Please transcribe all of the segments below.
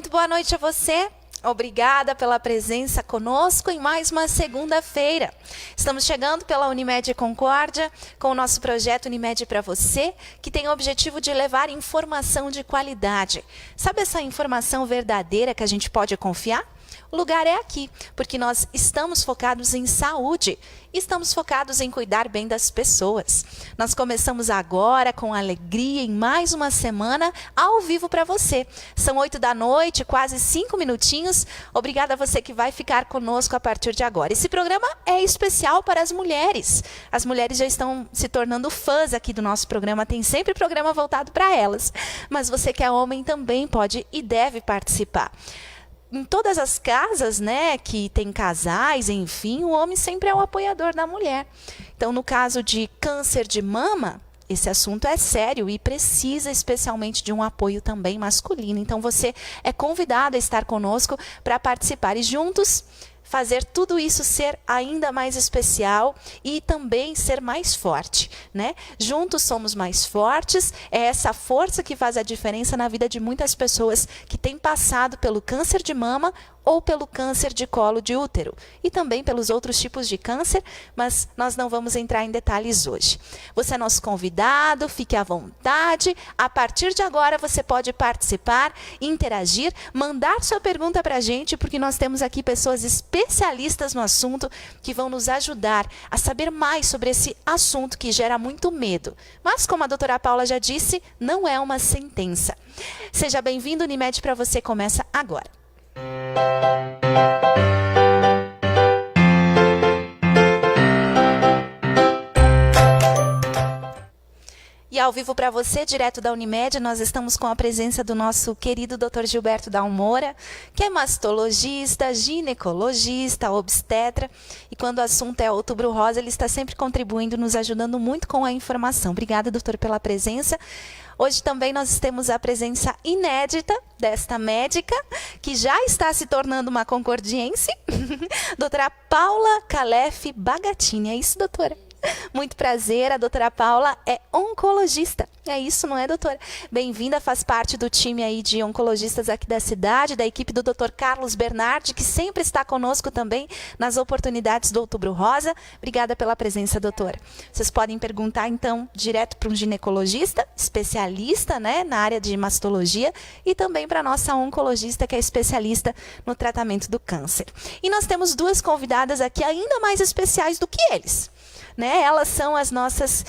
Muito boa noite a você. Obrigada pela presença conosco em mais uma segunda-feira. Estamos chegando pela Unimed Concórdia com o nosso projeto Unimed para você, que tem o objetivo de levar informação de qualidade. Sabe essa informação verdadeira que a gente pode confiar? O lugar é aqui, porque nós estamos focados em saúde, estamos focados em cuidar bem das pessoas. Nós começamos agora com alegria em mais uma semana ao vivo para você. São 8 da noite, quase 5 minutinhos. Obrigada a você que vai ficar conosco a partir de agora. Esse programa é especial para as mulheres. As mulheres já estão se tornando fãs aqui do nosso programa, tem sempre programa voltado para elas. Mas você que é homem também pode e deve participar. Em todas as casas, né, que tem casais, enfim, o homem sempre é o apoiador da mulher. Então, no caso de câncer de mama, esse assunto é sério e precisa especialmente de um apoio também masculino. Então, você é convidado a estar conosco para participar e juntos fazer tudo isso ser ainda mais especial e também ser mais forte, né? Juntos somos mais fortes, é essa força que faz a diferença na vida de muitas pessoas que têm passado pelo câncer de mama ou pelo câncer de colo de útero e também pelos outros tipos de câncer, mas nós não vamos entrar em detalhes hoje. Você é nosso convidado, fique à vontade. A partir de agora você pode participar, interagir, mandar sua pergunta para a gente, porque nós temos aqui pessoas especialistas no assunto que vão nos ajudar a saber mais sobre esse assunto que gera muito medo. Mas, como a doutora Paula já disse, não é uma sentença. Seja bem-vindo, Unimed para você começa agora. E ao vivo para você, direto da Unimed, nós estamos com a presença do nosso querido Dr. Gilberto Dalmora, que é mastologista, ginecologista, obstetra, e quando o assunto é Outubro Rosa, ele está sempre contribuindo, nos ajudando muito com a informação. Obrigada, doutor, pela presença. Hoje também nós temos a presença inédita desta médica, que já está se tornando uma concordiense, doutora Paula Calef Bagatini. É isso, doutora? Muito prazer, a doutora Paula é oncologista. É isso, não é, doutora? Bem-vinda, faz parte do time aí de oncologistas aqui da cidade, da equipe do Dr. Carlos Bernardi, que sempre está conosco também nas oportunidades do Outubro Rosa. Obrigada pela presença, doutora. Vocês podem perguntar, então, direto para um ginecologista, especialista, né, na área de mastologia, e também para a nossa oncologista, que é especialista no tratamento do câncer. E nós temos duas convidadas aqui ainda mais especiais do que eles. Né? Elas são as nossas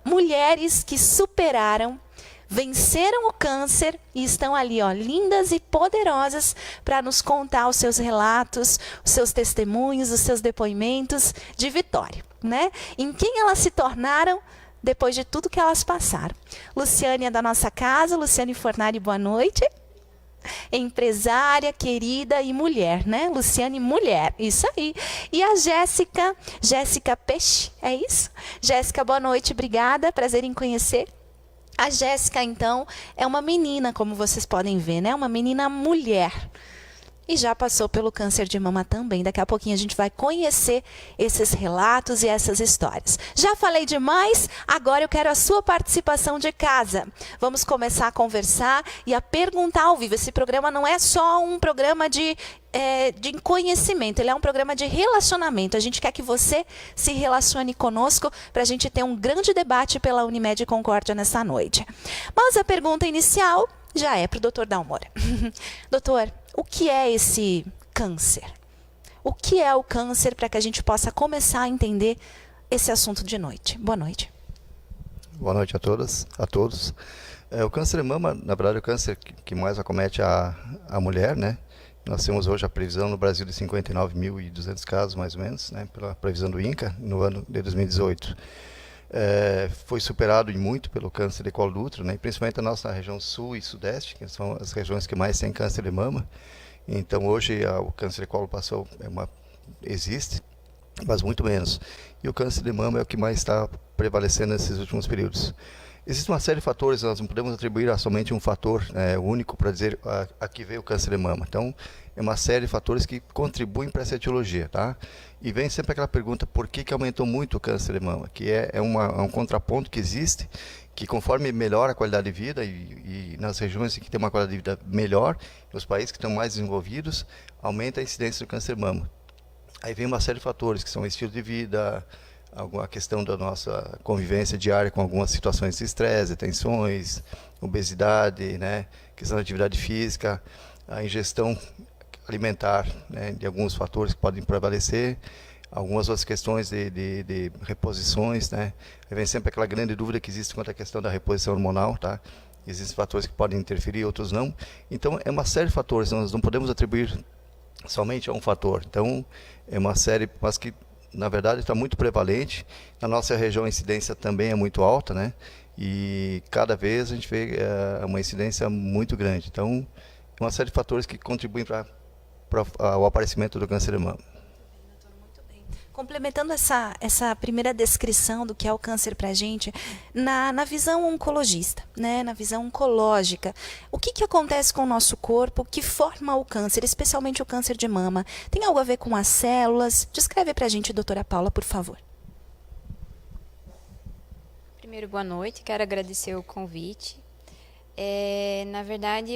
mulheres que superaram, venceram o câncer e estão ali, ó, lindas e poderosas para nos contar os seus relatos, os seus testemunhos, os seus depoimentos de vitória, né? Em quem elas se tornaram depois de tudo que elas passaram. Luciane é da nossa casa. Luciane Fornari, boa noite. Empresária, querida e mulher, né? Luciane, mulher, isso aí. E a Jéssica Peixe, é isso? Jéssica, boa noite, obrigada, prazer em conhecer. A Jéssica, então, é uma menina, como vocês podem ver, né? Uma menina mulher. E já passou pelo câncer de mama também. Daqui a pouquinho a gente vai conhecer esses relatos e essas histórias. Já falei demais, agora eu quero a sua participação de casa. Vamos começar a conversar e a perguntar ao vivo. Esse programa não é só um programa de conhecimento, ele é um programa de relacionamento. A gente quer que você se relacione conosco para a gente ter um grande debate pela Unimed Concórdia nessa noite. Mas a pergunta inicial já é para o doutor Dalmora. Doutor, o que é esse câncer? O que é o câncer para que a gente possa começar a entender esse assunto de noite? Boa noite. Boa noite a todas, a todos. O câncer de mama, na verdade, é o câncer que mais acomete a mulher, né? Nós temos hoje a previsão no Brasil de 59.200 casos, mais ou menos, né? Pela previsão do INCA, no ano de 2018. Foi superado muito pelo câncer de colo do útero, né? Principalmente a nossa região sul e sudeste, que são as regiões que mais têm câncer de mama. Então hoje o câncer de colo existe, mas muito menos. E o câncer de mama é o que mais está prevalecendo nesses últimos períodos. Existe uma série de fatores, nós não podemos atribuir a somente um fator único para dizer aqui veio o câncer de mama. Então, é uma série de fatores que contribuem para essa etiologia, tá? E vem sempre aquela pergunta, por que aumentou muito o câncer de mama? Que é um contraponto que existe, que conforme melhora a qualidade de vida e nas regiões que tem uma qualidade de vida melhor, nos países que estão mais desenvolvidos, aumenta a incidência do câncer de mama. Aí vem uma série de fatores, que são o estilo de vida, alguma questão da nossa convivência diária com algumas situações de estresse, tensões, obesidade, né, questão da atividade física, a ingestão alimentar, né, de alguns fatores que podem prevalecer, algumas outras questões de reposições, né, aí vem sempre aquela grande dúvida que existe quanto à questão da reposição hormonal, tá? Existem fatores que podem interferir, outros não. Então, é uma série de fatores, nós não podemos atribuir somente a um fator. Então, é uma série, mas que, na verdade, está muito prevalente. Na nossa região, a incidência também é muito alta, né? E cada vez a gente vê uma incidência muito grande. Então, é uma série de fatores que contribuem para o aparecimento do câncer de mama. Complementando essa primeira descrição do que é o câncer para a gente, na visão oncologista, né, na visão oncológica, o que acontece com o nosso corpo que forma o câncer, especialmente o câncer de mama? Tem algo a ver com as células? Descreve para a gente, doutora Paula, por favor. Primeiro, boa noite. Quero agradecer o convite. Na verdade,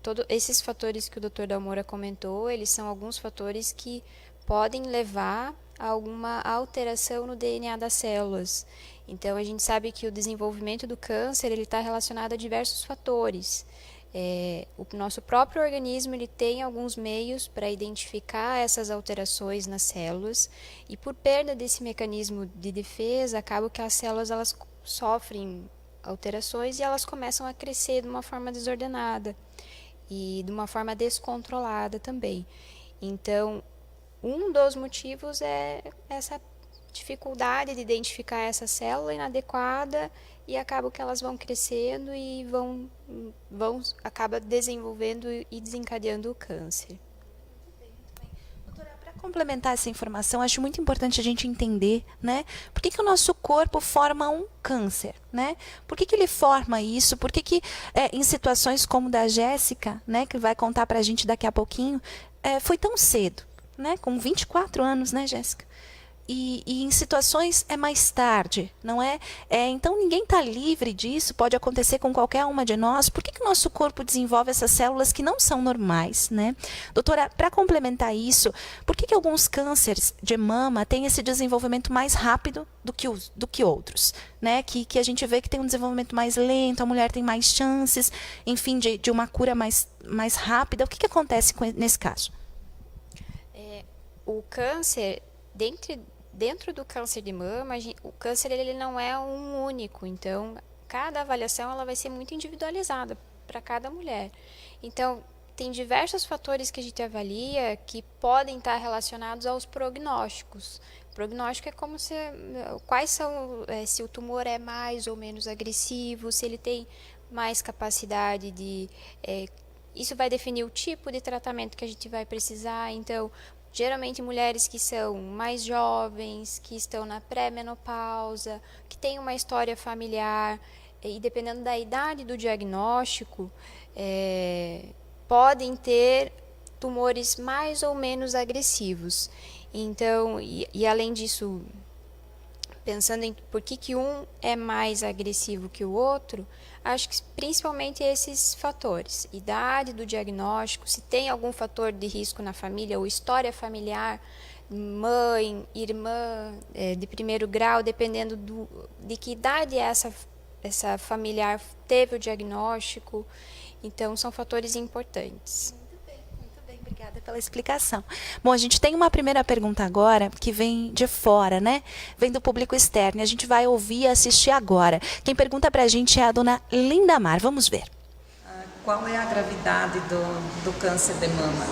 todos esses fatores que o Dr. Dalmora comentou, eles são alguns fatores que podem levar a alguma alteração no DNA das células. Então, a gente sabe que o desenvolvimento do câncer ele está relacionado a diversos fatores. O nosso próprio organismo ele tem alguns meios para identificar essas alterações nas células e por perda desse mecanismo de defesa, acaba que as células elas sofrem alterações e elas começam a crescer de uma forma desordenada e de uma forma descontrolada também. Então, um dos motivos é essa dificuldade de identificar essa célula inadequada e acaba que elas vão crescendo e acaba desenvolvendo e desencadeando o câncer. Para complementar essa informação, acho muito importante a gente entender, né, por que o nosso corpo forma um câncer, né? Por que ele forma isso? Por que em situações como da Jéssica, né, que vai contar para a gente daqui a pouquinho, foi tão cedo, né? Com 24 anos, né, Jéssica? E em situações é mais tarde, não é? Então ninguém está livre disso, pode acontecer com qualquer uma de nós. Por que o nosso corpo desenvolve essas células que não são normais, né? Doutora, para complementar isso, por que alguns cânceres de mama têm esse desenvolvimento mais rápido do que outros, né? Que a gente vê que tem um desenvolvimento mais lento, a mulher tem mais chances, enfim, de uma cura mais rápida. O que acontece nesse caso? O câncer, dentro do câncer de mama, o câncer ele não é um único, então cada avaliação ela vai ser muito individualizada para cada mulher. Então, tem diversos fatores que a gente avalia que podem estar relacionados aos prognósticos. Prognóstico é como quais são, se o tumor é mais ou menos agressivo, se ele tem mais capacidade de... isso vai definir o tipo de tratamento que a gente vai precisar, então... Geralmente mulheres que são mais jovens, que estão na pré-menopausa, que têm uma história familiar e dependendo da idade do diagnóstico, podem ter tumores mais ou menos agressivos. Então, e além disso, pensando em por que um é mais agressivo que o outro, acho que principalmente esses fatores, idade do diagnóstico, se tem algum fator de risco na família ou história familiar, mãe, irmã de primeiro grau, dependendo de que idade essa familiar teve o diagnóstico, então são fatores importantes. Obrigada pela explicação. Bom, a gente tem uma primeira pergunta agora que vem de fora, né? Vem do público externo. A gente vai ouvir e assistir agora. Quem pergunta pra gente é a dona Lindamar. Vamos ver. Qual é a gravidade do câncer de mama?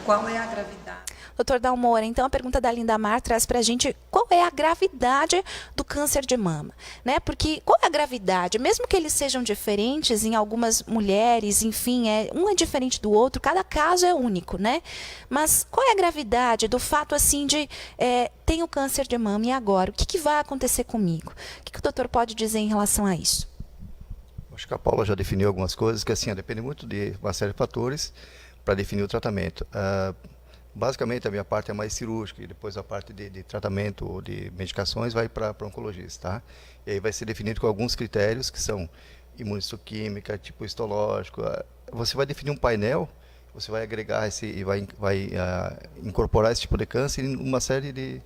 Qual é a gravidade? Doutor Dalmora, então a pergunta da Lindamar traz para a gente qual é a gravidade do câncer de mama, né? Porque qual é a gravidade? Mesmo que eles sejam diferentes em algumas mulheres, enfim, um é diferente do outro, cada caso é único, né? Mas qual é a gravidade do fato assim de tenho câncer de mama e agora? O que vai acontecer comigo? O que o doutor pode dizer em relação a isso? Acho que a Paula já definiu algumas coisas que assim, depende muito de uma série de fatores para definir o tratamento. Basicamente, a minha parte é mais cirúrgica e depois a parte de tratamento de medicações vai para oncologista, tá? E aí vai ser definido com alguns critérios que são imunistoquímica, tipo histológico. Você vai definir um painel, você vai agregar e vai incorporar esse tipo de câncer em uma série de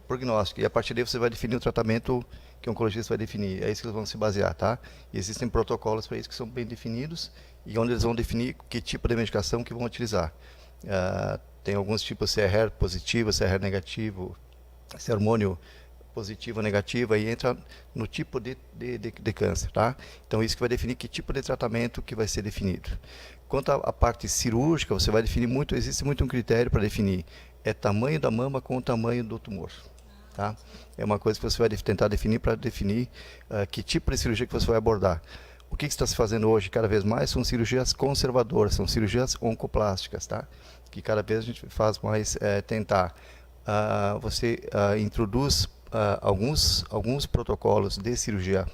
prognósticos. E a partir daí você vai definir o tratamento que o oncologista vai definir. É isso que eles vão se basear, tá? E existem protocolos para isso que são bem definidos e onde eles vão definir que tipo de medicação que vão utilizar. Tem alguns tipos CRR positivo, CRR negativo, esse hormônio positivo ou negativo, aí entra no tipo de câncer, tá? Então isso que vai definir que tipo de tratamento que vai ser definido. Quanto à parte cirúrgica, você vai definir muito, existe muito um critério para definir, é tamanho da mama com o tamanho do tumor, tá? É uma coisa que você vai tentar definir para definir que tipo de cirurgia que você vai abordar. O que está se fazendo hoje, cada vez mais, são cirurgias conservadoras, são cirurgias oncoplásticas, tá? Que cada vez a gente faz mais tentar. Você introduz alguns protocolos de cirurgia,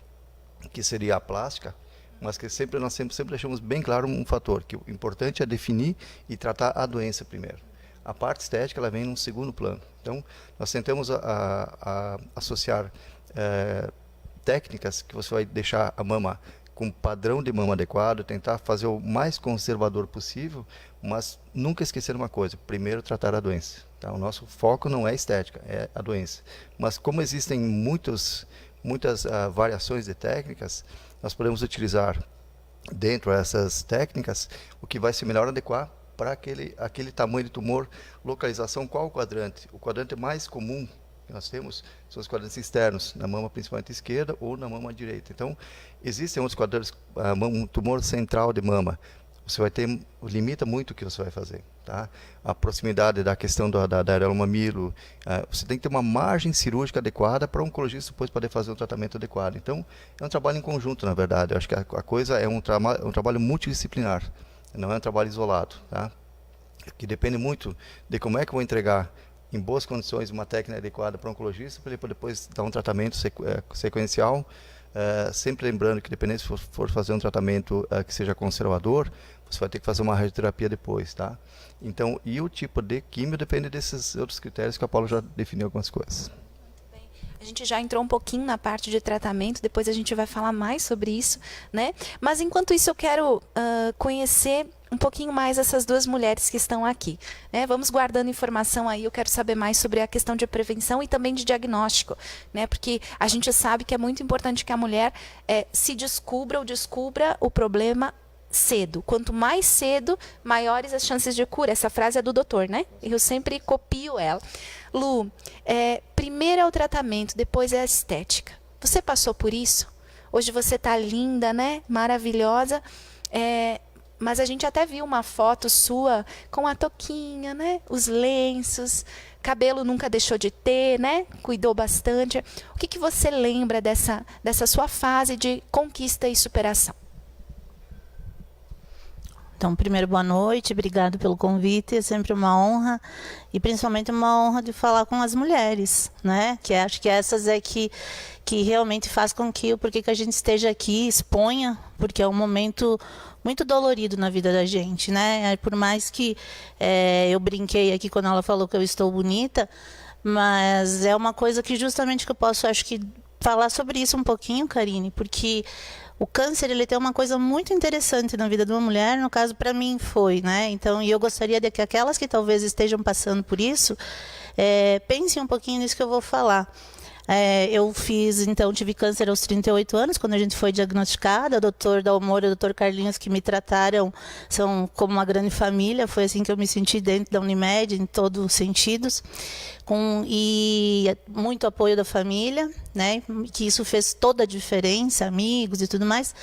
que seria a plástica, mas que nós sempre deixamos bem claro um fator, que o importante é definir e tratar a doença primeiro. A parte estética ela vem num segundo plano. Então, nós tentamos associar técnicas que você vai deixar a mama com padrão de mama adequado, tentar fazer o mais conservador possível, mas nunca esquecer uma coisa, primeiro tratar a doença. Tá? O nosso foco não é estética, é a doença. Mas como existem muitas variações de técnicas, nós podemos utilizar dentro dessas técnicas o que vai se melhor adequar para aquele tamanho de tumor, localização, qual o quadrante? O quadrante mais comum que nós temos são os quadrantes externos, na mama principalmente esquerda ou na mama direita. Então, existem outros quadrantes, um tumor central de mama, você vai ter, limita muito o que você vai fazer, tá? A proximidade da questão da areola mamilo, você tem que ter uma margem cirúrgica adequada para o oncologista depois poder fazer um tratamento adequado. Então, é um trabalho em conjunto, na verdade. Eu acho que a coisa é um trabalho multidisciplinar, não é um trabalho isolado, tá? Que depende muito de como é que eu vou entregar em boas condições uma técnica adequada para o oncologista, para ele depois dar um tratamento sequencial, sempre lembrando que dependendo se for fazer um tratamento que seja conservador, você vai ter que fazer uma radioterapia depois, tá? Então, e o tipo de químio depende desses outros critérios que a Paula já definiu algumas coisas. A gente já entrou um pouquinho na parte de tratamento, depois a gente vai falar mais sobre isso, né? Mas enquanto isso eu quero conhecer um pouquinho mais essas duas mulheres que estão aqui, né? Vamos guardando informação aí, eu quero saber mais sobre a questão de prevenção e também de diagnóstico, né? Porque a gente sabe que é muito importante que a mulher se descubra o problema cedo. Quanto mais cedo, maiores as chances de cura. Essa frase é do doutor, né? Eu sempre copio ela. Lu, primeiro é o tratamento, depois é a estética. Você passou por isso? Hoje você tá linda, né? Maravilhosa. Mas a gente até viu uma foto sua com a touquinha, né? Os lenços, cabelo nunca deixou de ter, né? Cuidou bastante. O que você lembra dessa sua fase de conquista e superação? Então, primeiro, boa noite, obrigado pelo convite, é sempre uma honra, e principalmente uma honra de falar com as mulheres, né? Que acho que essas que realmente faz com que o porquê que a gente esteja aqui, exponha, porque é um momento muito dolorido na vida da gente, né? Por mais que eu brinquei aqui quando ela falou que eu estou bonita, mas é uma coisa que justamente que eu posso, acho que, falar sobre isso um pouquinho, Karine, porque o câncer, ele tem uma coisa muito interessante na vida de uma mulher, no caso, para mim foi, né? Então, e eu gostaria de que aquelas que talvez estejam passando por isso, pensem um pouquinho nisso que eu vou falar. Eu tive câncer aos 38 anos, quando a gente foi diagnosticada. O doutor Dalmoro e o doutor Carlinhos, que me trataram, são como uma grande família. Foi assim que eu me senti dentro da Unimed, em todos os sentidos. E muito apoio da família, né? Que isso fez toda a diferença, amigos e tudo mais.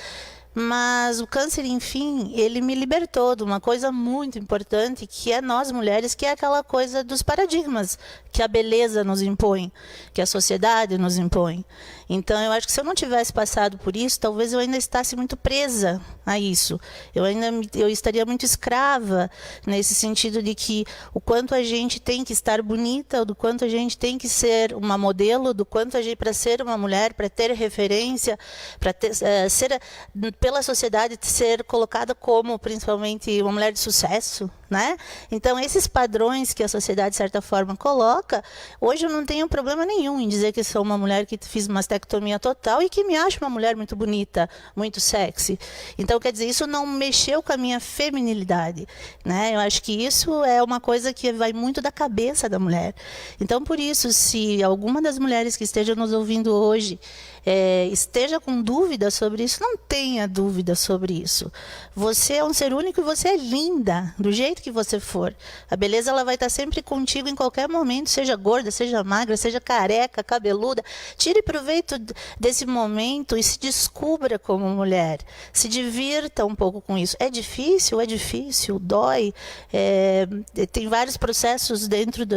Mas o câncer, enfim, ele me libertou de uma coisa muito importante, que é nós mulheres, que é aquela coisa dos paradigmas que a beleza nos impõe, que a sociedade nos impõe. Então, eu acho que se eu não tivesse passado por isso, talvez eu ainda estasse muito presa a isso. Eu estaria muito escrava, nesse sentido de que o quanto a gente tem que estar bonita, do quanto a gente tem que ser uma modelo, do quanto a gente, para ser uma mulher, para ter referência, para ser pela sociedade ser colocada como, principalmente, uma mulher de sucesso, né? Então, esses padrões que a sociedade, de certa forma, coloca, hoje eu não tenho problema nenhum em dizer que sou uma mulher que fiz mastectomia total e que me acho uma mulher muito bonita, muito sexy. Então, quer dizer, isso não mexeu com a minha feminilidade, né? Eu acho que isso é uma coisa que vai muito da cabeça da mulher. Então, por isso, se alguma das mulheres que estejam nos ouvindo hoje esteja com dúvida sobre isso, não tenha dúvida sobre isso. Você é um ser único e você é linda, do jeito que você for. A beleza ela vai estar sempre contigo em qualquer momento, seja gorda, seja magra, seja careca, cabeluda. Tire proveito desse momento e se descubra como mulher. Se divirta um pouco com isso. É difícil, dói. Tem vários processos dentro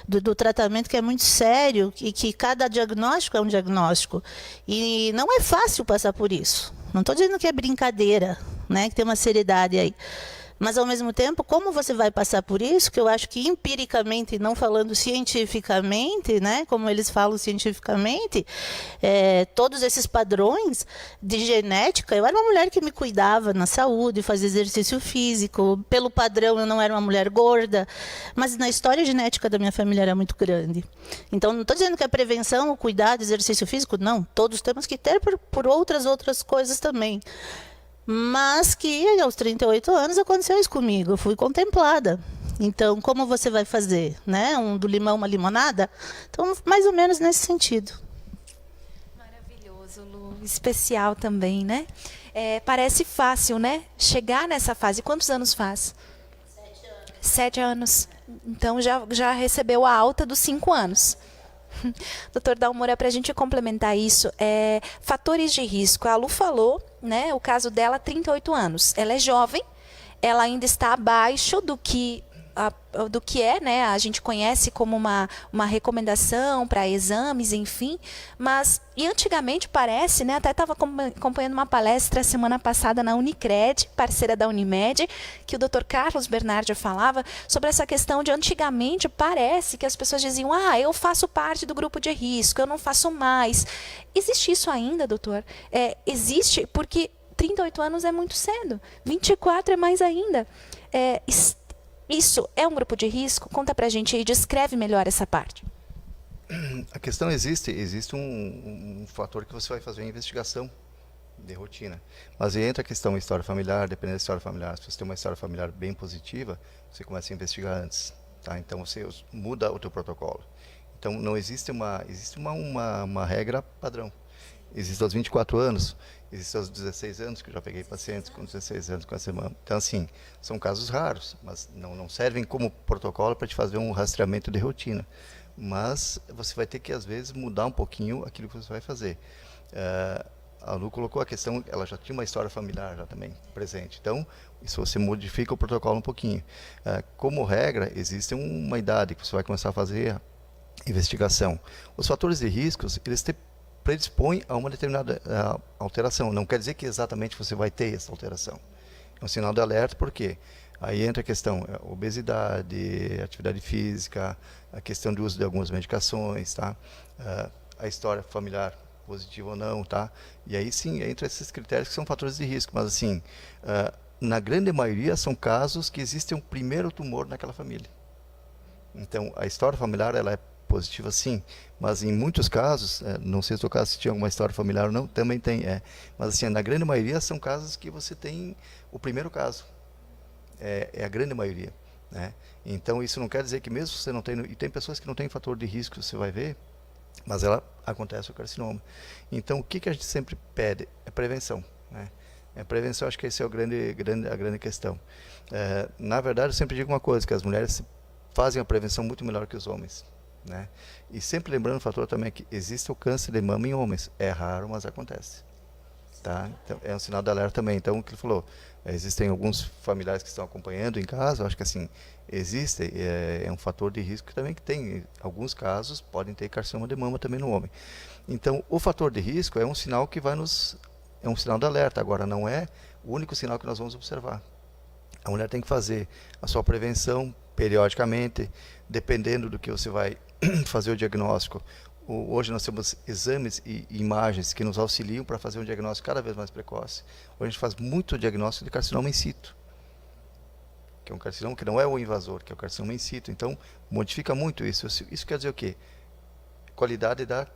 do tratamento que é muito sério e que cada diagnóstico é um diagnóstico. E não é fácil passar por isso. Não estou dizendo que é brincadeira, né? Que tem uma seriedade aí. Mas, ao mesmo tempo, como você vai passar por isso, que eu acho que empiricamente, não falando cientificamente, né, como eles falam cientificamente, todos esses padrões de genética, eu era uma mulher que me cuidava na saúde, fazia exercício físico, pelo padrão eu não era uma mulher gorda, mas na história genética da minha família era muito grande. Então, não estou dizendo que a prevenção, o cuidado, exercício físico, não, todos temos que ter por outras coisas também. Mas que aos 38 anos aconteceu isso comigo, eu fui contemplada. Então, como você vai fazer? Né? Do limão uma limonada? Então, mais ou menos nesse sentido. Maravilhoso, Lu. Especial também, né? Parece fácil, né? Chegar nessa fase. Quantos anos faz? 7 anos. 7 anos. Então, já recebeu a alta dos 5 anos. Doutor Dalmora, para a gente complementar isso, fatores de risco. A Lu falou, né, o caso dela, 38 anos. Ela é jovem, ela ainda está abaixo do que é, né, a gente conhece como uma recomendação para exames, enfim. E antigamente parece, né, até estava acompanhando uma palestra semana passada na Unicred, parceira da Unimed, que o Dr. Carlos Bernardi falava sobre essa questão de antigamente parece que as pessoas diziam, eu faço parte do grupo de risco, eu não faço mais. Existe isso ainda, doutor? Existe, porque 38 anos é muito cedo, 24 é mais ainda. Isso é um grupo de risco? Conta pra gente e descreve melhor essa parte. A questão existe um fator que você vai fazer uma investigação de rotina. Mas aí entra a questão história familiar, dependendo da história familiar. Se você tem uma história familiar bem positiva, você começa a investigar antes, tá? Então você muda o teu protocolo. Então não existe uma regra padrão. Existe aos 24 anos, existe aos 16 anos, que eu já peguei pacientes com 16 anos com essa mama. Então, assim, são casos raros, mas não servem como protocolo para te fazer um rastreamento de rotina. Mas você vai ter que, às vezes, mudar um pouquinho aquilo que você vai fazer. A Lu colocou a questão, ela já tinha uma história familiar já também presente. Então, isso você modifica o protocolo um pouquinho. Como regra, existe uma idade que você vai começar a fazer a investigação. Os fatores de riscos, eles predispõe a uma determinada alteração. Não quer dizer que exatamente você vai ter essa alteração. É um sinal de alerta, porque aí entra a questão obesidade, atividade física, a questão do uso de algumas medicações, tá? A história familiar, positiva ou não, tá? E aí sim, entra esses critérios que são fatores de risco. Mas assim, na grande maioria são casos que existe um primeiro tumor naquela família. Então, a história familiar, ela é positiva sim, mas em muitos casos, não sei se o caso se tinha alguma história familiar ou não, também tem, mas assim, na grande maioria são casos que você tem o primeiro caso, é a grande maioria, né? Então isso não quer dizer que mesmo você não tem, e tem pessoas que não têm fator de risco, você vai ver, mas acontece o carcinoma. Então o que a gente sempre pede? É prevenção, né? Prevenção, acho que esse é a grande questão. Na verdade, eu sempre digo uma coisa, que as mulheres fazem a prevenção muito melhor que os homens, né? E sempre lembrando o fator também que existe o câncer de mama em homens. É raro, mas acontece. Tá? Então, é um sinal de alerta também. Então, o que ele falou, existem alguns familiares que estão acompanhando em casa, eu acho que assim, existe, é um fator de risco também que tem, alguns casos podem ter carcinoma de mama também no homem. Então, o fator de risco é um sinal que é um sinal de alerta. Agora, não é o único sinal que nós vamos observar. A mulher tem que fazer a sua prevenção periodicamente, dependendo do que você vai fazer o diagnóstico. Hoje nós temos exames e imagens que nos auxiliam para fazer um diagnóstico cada vez mais precoce. Hoje a gente faz muito diagnóstico de carcinoma in situ. que é um carcinoma que não é o invasor, que é o carcinoma in situ. Então, modifica muito isso. Isso quer dizer o quê? Qualidade da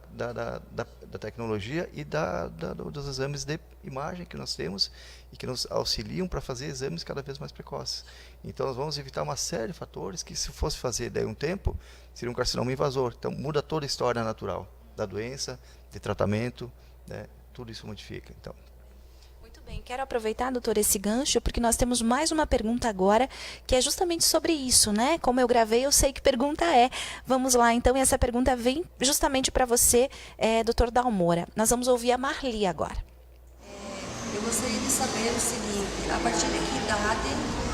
tecnologia e dos exames de imagem que nós temos e que nos auxiliam para fazer exames cada vez mais precoces. Então, nós vamos evitar uma série de fatores que, se fosse fazer daí um tempo, seria um carcinoma invasor. Então, muda toda a história natural da doença, de tratamento, né? Tudo isso modifica. Então, Muito bem, quero aproveitar, doutor, esse gancho, porque nós temos mais uma pergunta agora, que é justamente sobre isso, né? Como eu gravei, eu sei que pergunta é. Vamos lá, então, e essa pergunta vem justamente para você, doutor Dalmora. Nós vamos ouvir a Marli agora. Eu gostaria de saber o seguinte, a partir de que idade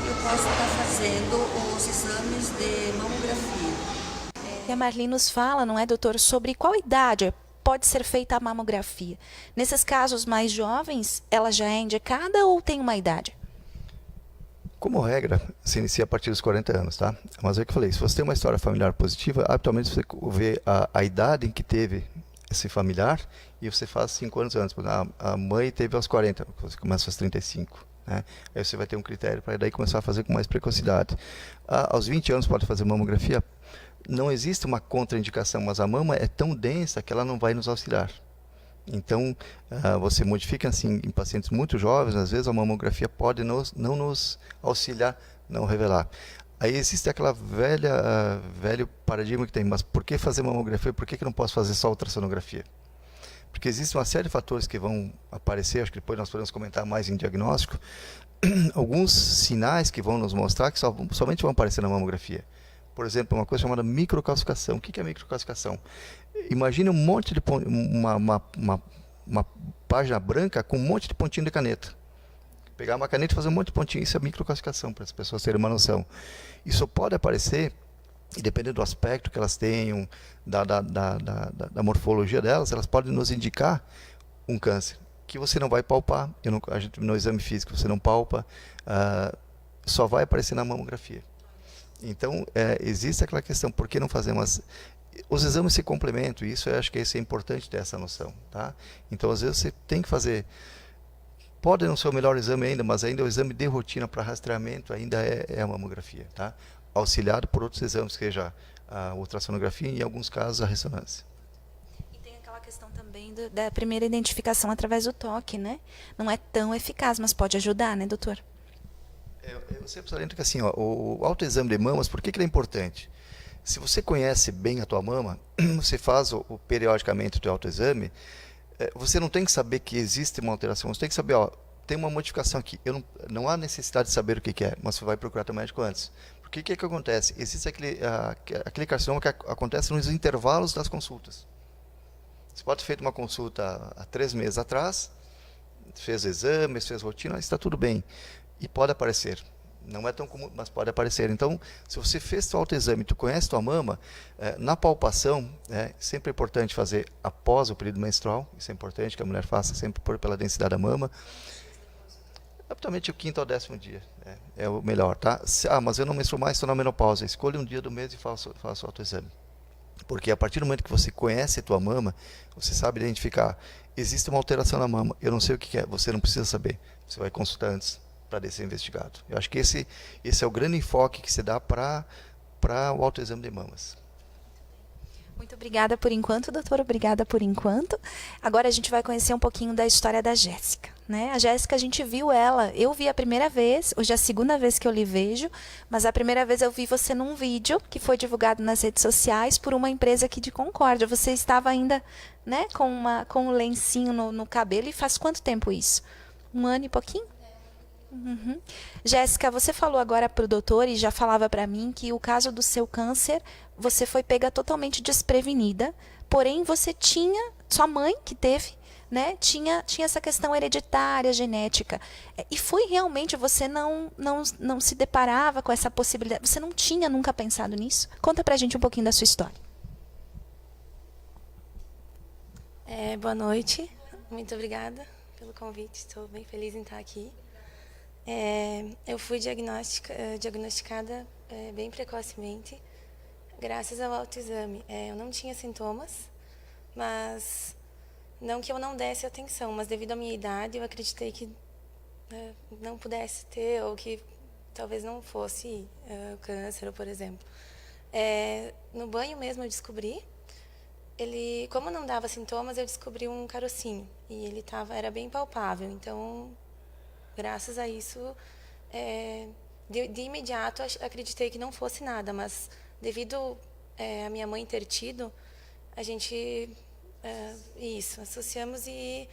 eu posso estar fazendo os exames de mamografia? E a Marli nos fala, não é, doutor, sobre qual idade pode ser feita a mamografia. Nesses casos mais jovens, ela já é indicada ou tem uma idade? como regra, se inicia a partir dos 40 anos, tá? Mas é o que eu falei, se você tem uma história familiar positiva, habitualmente você vê a idade em que teve esse familiar e você faz 5 anos antes. A mãe teve aos 40, você começa aos 35. Né? Aí você vai ter um critério para daí começar a fazer com mais precocidade. Aos 20 anos pode fazer mamografia. Não existe uma contraindicação, mas a mama é tão densa que ela não vai nos auxiliar. Então, você modifica assim em pacientes muito jovens, às vezes a mamografia pode não nos auxiliar, não revelar. Aí existe aquela velho paradigma que tem, mas por que fazer mamografia? Por que não posso fazer só ultrassonografia? Porque existe uma série de fatores que vão aparecer, acho que depois nós podemos comentar mais em diagnóstico, alguns sinais que vão nos mostrar que somente vão aparecer na mamografia. Por exemplo, uma coisa chamada microcalcificação. O que é microcalcificação? Imagine um monte de uma página branca com um monte de pontinho de caneta. Pegar uma caneta e fazer um monte de pontinho, isso é microcalcificação, para as pessoas terem uma noção. Isso pode aparecer, e dependendo do aspecto que elas tenham, da morfologia delas, elas podem nos indicar um câncer, que você não vai palpar, a gente, no exame físico você não palpa, só vai aparecer na mamografia. Então, existe aquela questão, por que não fazer umas... Os exames se complementam, e isso eu acho que isso é importante ter essa noção. Tá? Então, às vezes, você tem que fazer... Pode não ser o melhor exame ainda, mas ainda o exame de rotina para rastreamento ainda é a mamografia. Tá? Auxiliado por outros exames, seja a ultrassonografia e, em alguns casos, a ressonância. E tem aquela questão também da primeira identificação através do toque, né? Não é tão eficaz, mas pode ajudar, né, doutor? Eu sempre saliento que assim, o autoexame de mamas, por que ele é importante? Se você conhece bem a tua mama, você faz periodicamente o teu autoexame, você não tem que saber que existe uma alteração, você tem que saber, tem uma modificação aqui. Não há necessidade de saber o que é, mas você vai procurar teu médico antes. Porque o que acontece? Existe aquele carcinoma que acontece nos intervalos das consultas. Você pode ter feito uma consulta há 3 meses atrás, fez exames, fez rotina, está tudo bem. E pode aparecer. Não é tão comum, mas pode aparecer. Então, se você fez seu autoexame e tu conhece tua mama, na palpação, sempre é importante fazer após o período menstrual. Isso é importante que a mulher faça sempre pela densidade da mama. Habitualmente o 5º ao 10º dia é o melhor, tá? Mas eu não menstruo mais, estou na menopausa. Escolha um dia do mês e faça o autoexame. Porque a partir do momento que você conhece a tua mama, você sabe identificar. Existe uma alteração na mama, eu não sei o que é, você não precisa saber. Você vai consultar antes para ser investigado. Eu acho que esse é o grande enfoque que se dá para o autoexame de mamas. Muito obrigada por enquanto, doutor. Obrigada por enquanto. Agora a gente vai conhecer um pouquinho da história da Jéssica. Né? A Jéssica, a gente viu ela, eu vi a primeira vez, hoje é a segunda vez que eu lhe vejo, mas a primeira vez eu vi você num vídeo que foi divulgado nas redes sociais por uma empresa aqui de Concórdia. Você estava ainda, né, com um lencinho no cabelo, e faz quanto tempo isso? 1 ano e pouquinho? Uhum. Jéssica, você falou agora para o doutor e já falava para mim que o caso do seu câncer, você foi pega totalmente desprevenida, porém você tinha, sua mãe que teve, né, tinha essa questão hereditária, genética. E foi realmente, você não se deparava com essa possibilidade, você não tinha nunca pensado nisso? Conta pra gente um pouquinho da sua história. Boa noite, muito obrigada pelo convite, estou bem feliz em estar aqui. Eu fui diagnosticada bem precocemente, graças ao autoexame. Eu não tinha sintomas, mas não que eu não desse atenção, mas devido à minha idade eu acreditei que não pudesse ter, ou que talvez não fosse câncer, por exemplo. No banho mesmo eu descobri. Como não dava sintomas, eu descobri um carocinho. E ele era bem palpável. Então, graças a isso, de imediato, acreditei que não fosse nada. Mas, devido a minha mãe ter tido, a gente, associamos e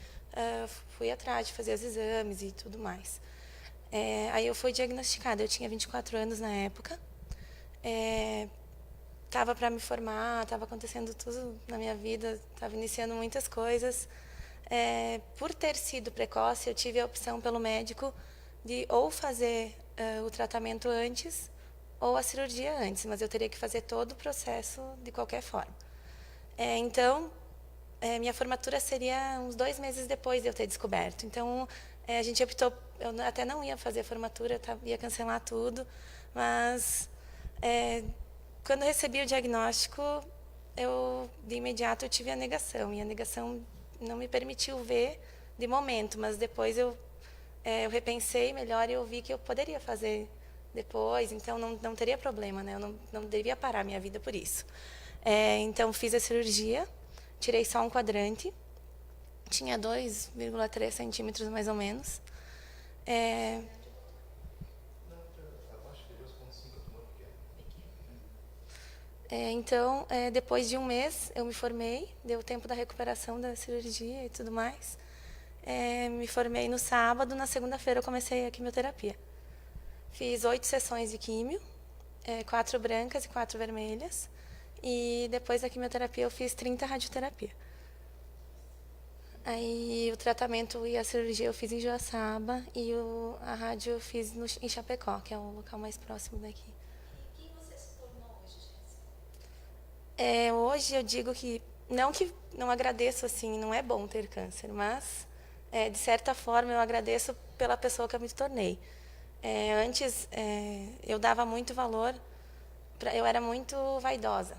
fui atrás de fazer os exames e tudo mais. Aí eu fui diagnosticada. Eu tinha 24 anos na época. Estava para me formar, estava acontecendo tudo na minha vida, estava iniciando muitas coisas. Por ter sido precoce, eu tive a opção pelo médico de ou fazer o tratamento antes ou a cirurgia antes, mas eu teria que fazer todo o processo de qualquer forma. Então, minha formatura seria uns 2 meses depois de eu ter descoberto. Então, a gente optou, eu até não ia fazer a formatura, ia cancelar tudo, mas quando eu recebi o diagnóstico, de imediato eu tive a negação, e a negação não me permitiu ver de momento, mas depois eu repensei melhor e eu vi que eu poderia fazer depois, então não teria problema, né? Eu não deveria parar minha vida por isso. Então fiz a cirurgia, tirei só um quadrante, tinha 2,3 centímetros mais ou menos. Então, depois de um mês, eu me formei, deu tempo da recuperação da cirurgia e tudo mais. Me formei no sábado, na segunda-feira eu comecei a quimioterapia. Fiz 8 sessões de químio, 4 brancas e 4 vermelhas. E depois da quimioterapia eu fiz 30 radioterapia. Aí o tratamento e a cirurgia eu fiz em Joaçaba e a rádio eu fiz em Chapecó, que é o local mais próximo daqui. Hoje eu digo que não agradeço assim, não é bom ter câncer, mas de certa forma eu agradeço pela pessoa que eu me tornei. Antes eu dava muito valor, eu era muito vaidosa,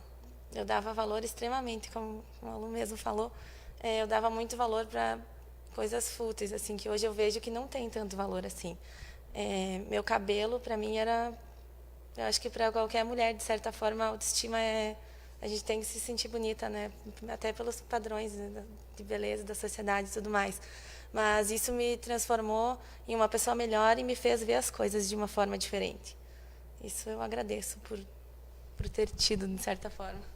eu dava valor extremamente, como o aluno mesmo falou, eu dava muito valor para coisas fúteis, assim, que hoje eu vejo que não tem tanto valor assim. Meu cabelo para mim eu acho que para qualquer mulher de certa forma a autoestima a gente tem que se sentir bonita, né? Até pelos padrões de beleza da sociedade e tudo mais. Mas isso me transformou em uma pessoa melhor e me fez ver as coisas de uma forma diferente. Isso eu agradeço por ter tido, de certa forma.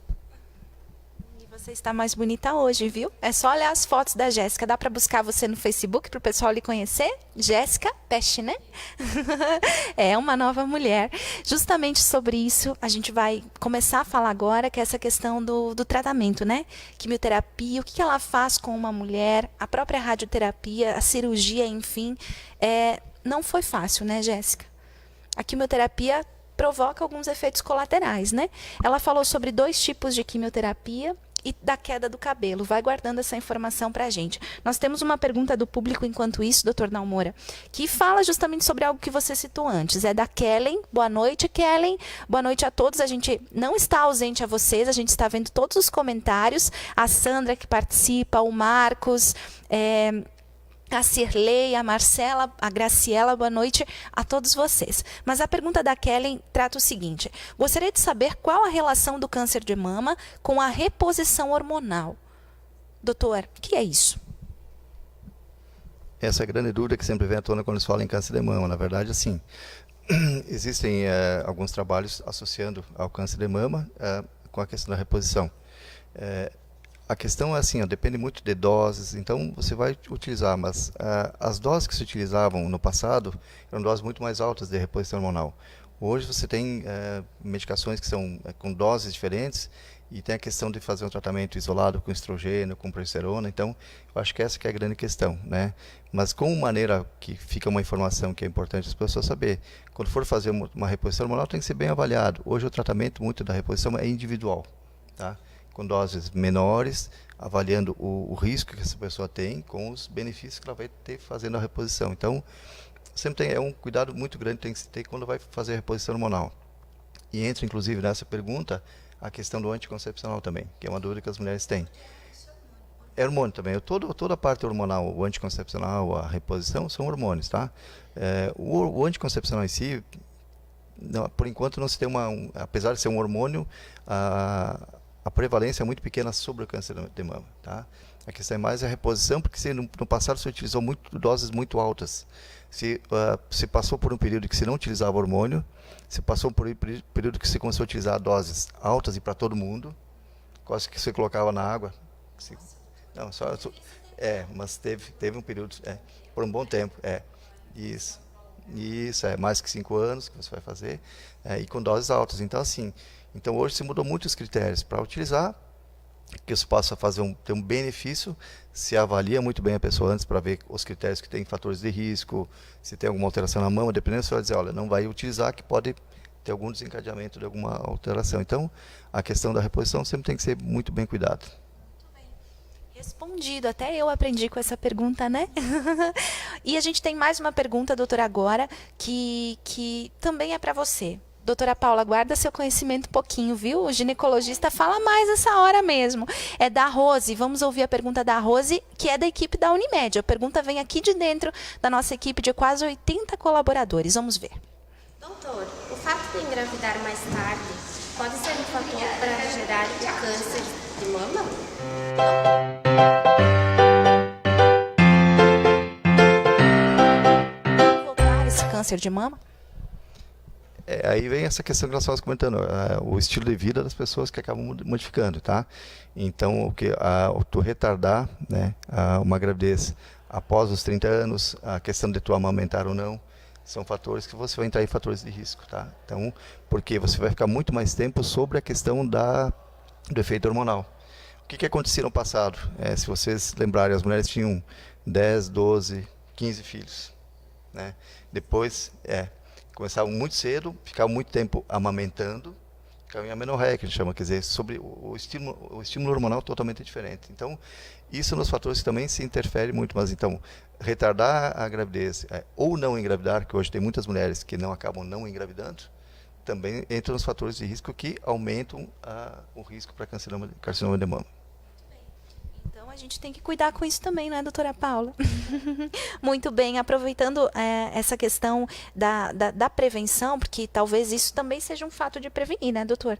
Você está mais bonita hoje, viu? É só olhar as fotos da Jéssica. Dá para buscar você no Facebook para o pessoal lhe conhecer? Jéssica Peste, né? É uma nova mulher. Justamente sobre isso, a gente vai começar a falar agora, que é essa questão do tratamento, né? Quimioterapia, o que ela faz com uma mulher, a própria radioterapia, a cirurgia, enfim. Não foi fácil, né, Jéssica? A quimioterapia provoca alguns efeitos colaterais, né? Ela falou sobre 2 tipos de quimioterapia e da queda do cabelo. Vai guardando essa informação para a gente. Nós temos uma pergunta do público enquanto isso, doutor Dalmora, que fala justamente sobre algo que você citou antes. É da Kellen. Boa noite, Kellen. Boa noite a todos. A gente não está ausente a vocês, a gente está vendo todos os comentários. A Sandra que participa, o Marcos, a Cirlei, a Marcela, a Graciela, boa noite a todos vocês. Mas a pergunta da Kellen trata o seguinte: gostaria de saber qual a relação do câncer de mama com a reposição hormonal. Doutor, o que é isso? Essa é a grande dúvida que sempre vem à tona quando se fala em câncer de mama. Na verdade, assim, existem alguns trabalhos associando ao câncer de mama com a questão da reposição. A questão é assim, depende muito de doses, então você vai utilizar, mas as doses que se utilizavam no passado eram doses muito mais altas de reposição hormonal. Hoje você tem medicações que são com doses diferentes e tem a questão de fazer um tratamento isolado com estrogênio, com progesterona, então eu acho que essa que é a grande questão, né? Mas com maneira que fica uma informação que é importante as pessoas saber, quando for fazer uma reposição hormonal tem que ser bem avaliado. Hoje o tratamento muito da reposição é individual, tá? Com doses menores, avaliando o risco que essa pessoa tem com os benefícios que ela vai ter fazendo a reposição. Então, sempre tem um cuidado muito grande tem que se ter quando vai fazer a reposição hormonal. E entra, inclusive, nessa pergunta, a questão do anticoncepcional também, que é uma dúvida que as mulheres têm. É hormônio também. Toda a parte hormonal, o anticoncepcional, a reposição, são hormônios, tá? O anticoncepcional em si, por enquanto não se tem apesar de ser um hormônio, a prevalência é muito pequena sobre o câncer de mama, tá? A questão é mais a reposição, porque no passado se utilizou doses muito altas. Se passou por um período que se não utilizava hormônio, se passou por um período que se começou a utilizar doses altas e para todo mundo, quase que você colocava na água. Não, mas teve um período, por um bom tempo, isso, mais que 5 anos que você vai fazer, e com doses altas. Então, assim, hoje se mudou muito os critérios para utilizar, que isso possa ter um benefício, se avalia muito bem a pessoa antes para ver os critérios que tem fatores de risco, se tem alguma alteração na mama, dependendo, você vai dizer, olha, não vai utilizar, que pode ter algum desencadeamento de alguma alteração. Então, a questão da reposição sempre tem que ser muito bem cuidada. Respondido, até eu aprendi com essa pergunta, né? E a gente tem mais uma pergunta, doutora, agora, que também é para você. Doutora Paula, guarda seu conhecimento um pouquinho, viu? O ginecologista fala mais essa hora mesmo. É da Rose. Vamos ouvir a pergunta da Rose, que é da equipe da Unimed. A pergunta vem aqui de dentro da nossa equipe de quase 80 colaboradores. Vamos ver. Doutor, o fato de engravidar mais tarde pode ser um fator para gerar câncer de mama? Voltar esse câncer de mama? Aí vem essa questão que nós estávamos comentando, o estilo de vida das pessoas que acabam modificando, tá? Então, tu retardar, né, uma gravidez após os 30 anos, a questão de tu amamentar ou não, são fatores que você vai entrar em fatores de risco, tá? Então, porque você vai ficar muito mais tempo sobre a questão do efeito hormonal. O que acontecia no passado? Se vocês lembrarem, as mulheres tinham 10, 12, 15 filhos, né? Depois, começavam muito cedo, ficavam muito tempo amamentando, ficavam em amenorreia, que a gente chama, quer dizer, sobre o estímulo hormonal totalmente diferente. Então, isso nos fatores que também se interfere muito, mas então, retardar a gravidez ou não engravidar, que hoje tem muitas mulheres que acabam não engravidando, também entra nos fatores de risco que aumentam o risco para carcinoma de mama. Então, a gente tem que cuidar com isso também, né, doutora Paula? Muito bem, aproveitando essa questão da prevenção, porque talvez isso também seja um fato de prevenir, né, doutor?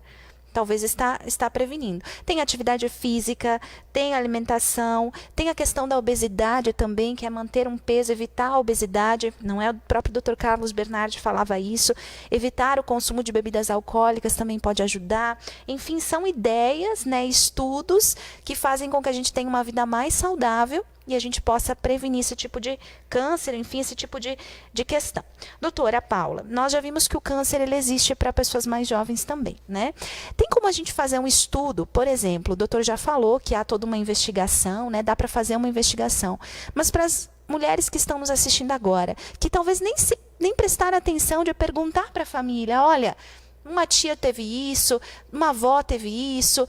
Talvez está prevenindo. Tem atividade física, tem alimentação, tem a questão da obesidade também, que é manter um peso, evitar a obesidade, não é? O próprio Dr. Carlos Bernardi falava isso. Evitar o consumo de bebidas alcoólicas também pode ajudar. Enfim, são ideias, né, estudos que fazem com que a gente tenha uma vida mais saudável e a gente possa prevenir esse tipo de câncer, enfim, esse tipo de questão. Doutora Paula, nós já vimos que o câncer ele existe para pessoas mais jovens também, né? Tem como a gente fazer um estudo, por exemplo, o doutor já falou que há toda uma investigação, né? Dá para fazer uma investigação, mas para as mulheres que estão nos assistindo agora, que talvez nem prestaram atenção de perguntar para a família, olha, uma tia teve isso, uma avó teve isso.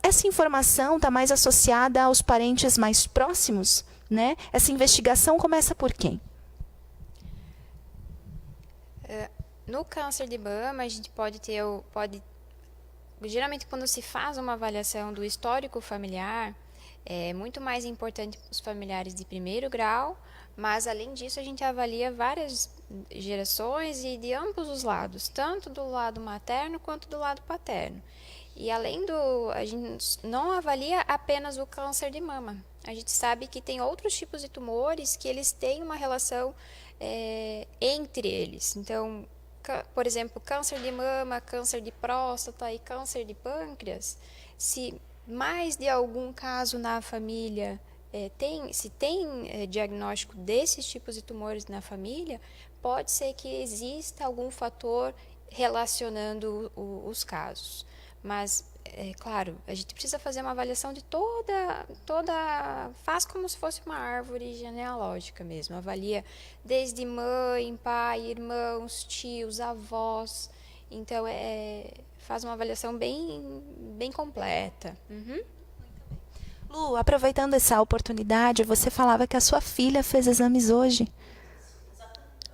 Essa informação está mais associada aos parentes mais próximos, né? Essa investigação começa por quem? No câncer de mama, a gente geralmente quando se faz uma avaliação do histórico familiar, é muito mais importante os familiares de primeiro grau, mas além disso a gente avalia várias gerações e de ambos os lados, tanto do lado materno quanto do lado paterno. E a gente não avalia apenas o câncer de mama. A gente sabe que tem outros tipos de tumores que eles têm uma relação entre eles. Então, por exemplo, câncer de mama, câncer de próstata e câncer de pâncreas, se mais de algum caso na família se tem diagnóstico desses tipos de tumores na família, pode ser que exista algum fator relacionando os casos. Mas, claro, a gente precisa fazer uma avaliação de faz como se fosse uma árvore genealógica mesmo. Avalia desde mãe, pai, irmãos, tios, avós. Então, faz uma avaliação bem completa. Uhum. Lu, aproveitando essa oportunidade, você falava que a sua filha fez exames hoje.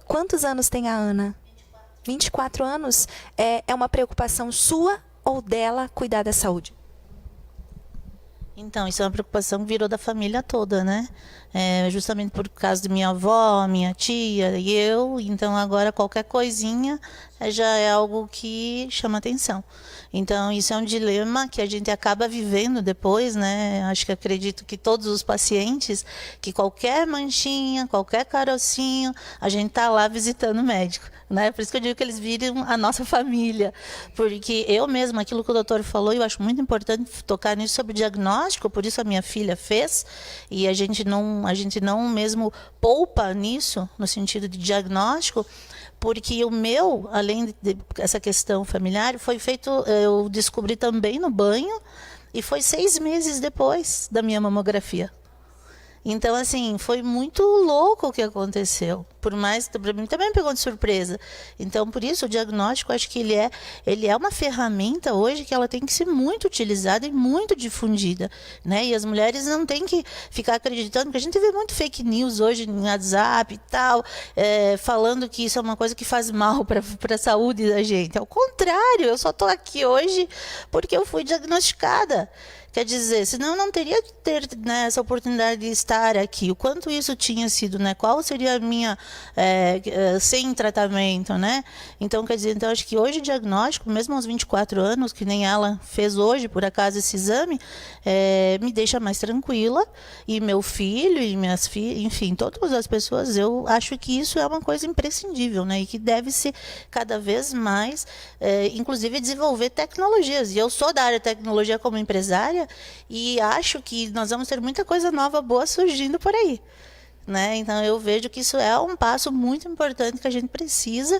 Quantos anos tem a Ana? 24 anos. É uma preocupação sua ou dela cuidar da saúde? Então, isso é uma preocupação que virou da família toda, né? Justamente por causa de minha avó, minha tia e eu. Então, agora qualquer coisinha já é algo que chama atenção. Então, isso é um dilema que a gente acaba vivendo depois, né? Acho que acredito que todos os pacientes, que qualquer manchinha, qualquer carocinho, a gente está lá visitando o médico, né? Por isso que eu digo que eles viram a nossa família. Porque eu mesma, aquilo que o doutor falou, eu acho muito importante tocar nisso sobre o diagnóstico, por isso a minha filha fez, e a gente não mesmo poupa nisso, no sentido de diagnóstico, porque o meu, além dessa questão familiar, foi feito, eu descobri também no banho, e foi 6 meses depois da minha mamografia. Então, assim, foi muito louco o que aconteceu. Por mais, para mim também me pegou de surpresa. Então, por isso, o diagnóstico, acho que ele é uma ferramenta hoje que ela tem que ser muito utilizada e muito difundida, né? E as mulheres não têm que ficar acreditando, porque a gente vê muito fake news hoje no WhatsApp e tal, falando que isso é uma coisa que faz mal para a saúde da gente. Ao contrário, eu só estou aqui hoje porque eu fui diagnosticada. Quer dizer, senão eu não teria que ter, né, essa oportunidade de estar aqui. O quanto isso tinha sido, né? Qual seria a minha sem tratamento, né? Então, quer dizer, acho que hoje o diagnóstico, mesmo aos 24 anos, que nem ela fez hoje, por acaso, esse exame, me deixa mais tranquila. E meu filho e minhas filhas, enfim, todas as pessoas, eu acho que isso é uma coisa imprescindível, né? E que deve se cada vez mais, inclusive, desenvolver tecnologias. E eu sou da área de tecnologia como empresária, e acho que nós vamos ter muita coisa nova, boa surgindo por aí, né? Então eu vejo que isso é um passo muito importante que a gente precisa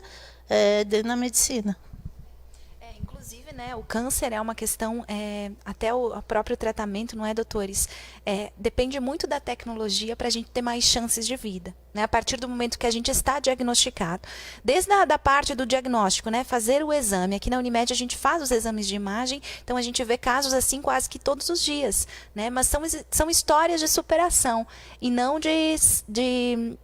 dentro da medicina. Inclusive, né, o câncer é uma questão, até o próprio tratamento, não é, doutores? Depende muito da tecnologia para a gente ter mais chances de vida, né? A partir do momento que a gente está diagnosticado. Desde a da parte do diagnóstico, né, fazer o exame. Aqui na Unimed a gente faz os exames de imagem, então a gente vê casos assim quase que todos os dias, né? Mas são histórias de superação e não de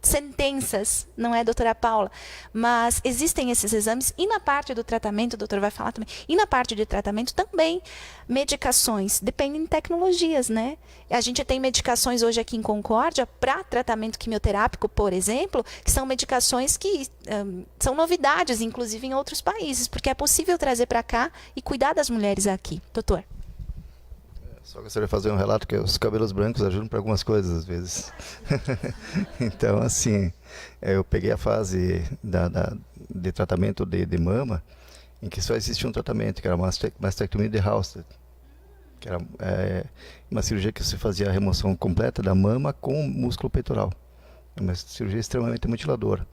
sentenças, não é, doutora Paula? Mas existem esses exames e na parte do tratamento, o doutor vai falar também, e na parte de tratamento também, medicações, dependem de tecnologias, né? A gente tem medicações hoje aqui em Concórdia para tratamento quimioterápico, por exemplo, que são medicações que são novidades, inclusive em outros países, porque é possível trazer para cá e cuidar das mulheres aqui. Doutor? Só gostaria de fazer um relato que os cabelos brancos ajudam para algumas coisas, às vezes. Então, assim, eu peguei a fase de tratamento de mama, em que só existia um tratamento, que era uma mastectomia de Halsted, que era uma cirurgia que se fazia a remoção completa da mama com músculo peitoral. Uma cirurgia extremamente mutiladora.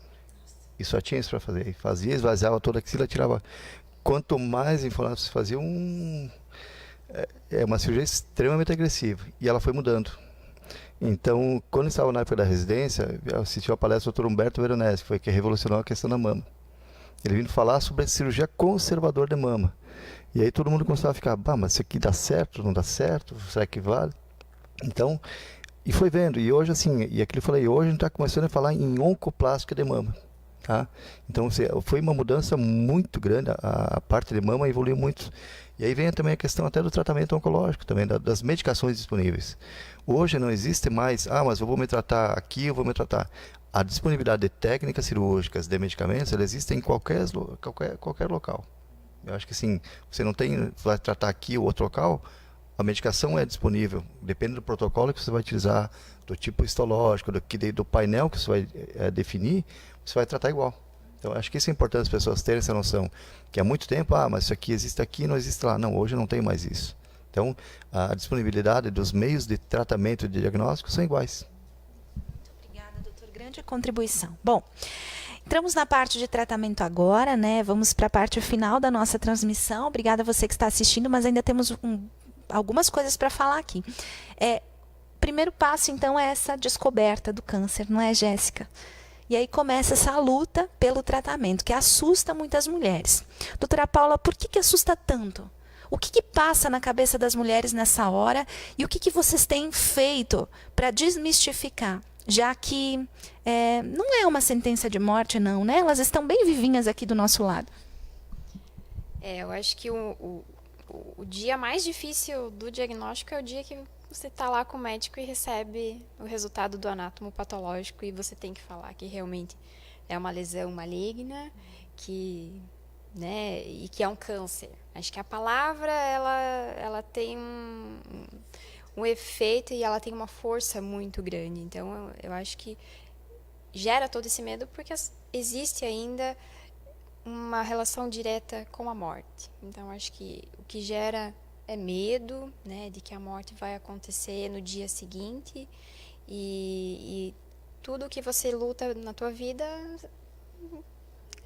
E só tinha isso para fazer. Fazia, esvaziava toda a axila, tirava. Quanto mais inflamado se fazia, uma cirurgia extremamente agressiva. E ela foi mudando. Então, quando eu estava na época da residência, eu assisti a palestra do Dr. Humberto Veronese, que revolucionou a questão da mama. Ele vindo falar sobre a cirurgia conservadora de mama. E aí todo mundo começava a ficar, mas isso aqui dá certo, não dá certo? Será que vale? Então, e foi vendo. E hoje, assim, e aquilo que eu falei, hoje a gente está começando a falar em oncoplástica de mama. Tá? Então, foi uma mudança muito grande, a parte de mama evoluiu muito. E aí vem também a questão até do tratamento oncológico, também das medicações disponíveis. Hoje não existe mais, mas eu vou me tratar aqui, eu vou me tratar. A disponibilidade de técnicas cirúrgicas, de medicamentos, ela existe em qualquer local. Eu acho que assim, você não vai tratar aqui ou outro local, a medicação é disponível, depende do protocolo que você vai utilizar, do tipo histológico, do painel que você vai definir, você vai tratar igual. Então, acho que isso é importante as pessoas terem essa noção, que há muito tempo, mas isso aqui existe aqui, não existe lá. Não, hoje não tem mais isso. Então, a disponibilidade dos meios de tratamento e de diagnóstico são iguais. Obrigada, doutor. Grande contribuição. Bom, entramos na parte de tratamento agora, né? Vamos para a parte final da nossa transmissão. Obrigada a você que está assistindo, mas ainda temos algumas coisas para falar aqui. O primeiro passo, então, é essa descoberta do câncer, não é, Jéssica? E aí começa essa luta pelo tratamento, que assusta muitas mulheres. Doutora Paula, por que assusta tanto? O que passa na cabeça das mulheres nessa hora? E o que vocês têm feito para desmistificar? Já que não é uma sentença de morte, não, né? Elas estão bem vivinhas aqui do nosso lado. Eu acho que o dia mais difícil do diagnóstico é o dia que você está lá com o médico e recebe o resultado do anátomo patológico e você tem que falar que realmente é uma lesão maligna, que né? E que é um câncer. Acho que a palavra ela tem um efeito e ela tem uma força muito grande. Então eu acho que gera todo esse medo porque existe ainda uma relação direta com a morte. Então acho que o que gera é medo, né, de que a morte vai acontecer no dia seguinte e tudo que você luta na tua vida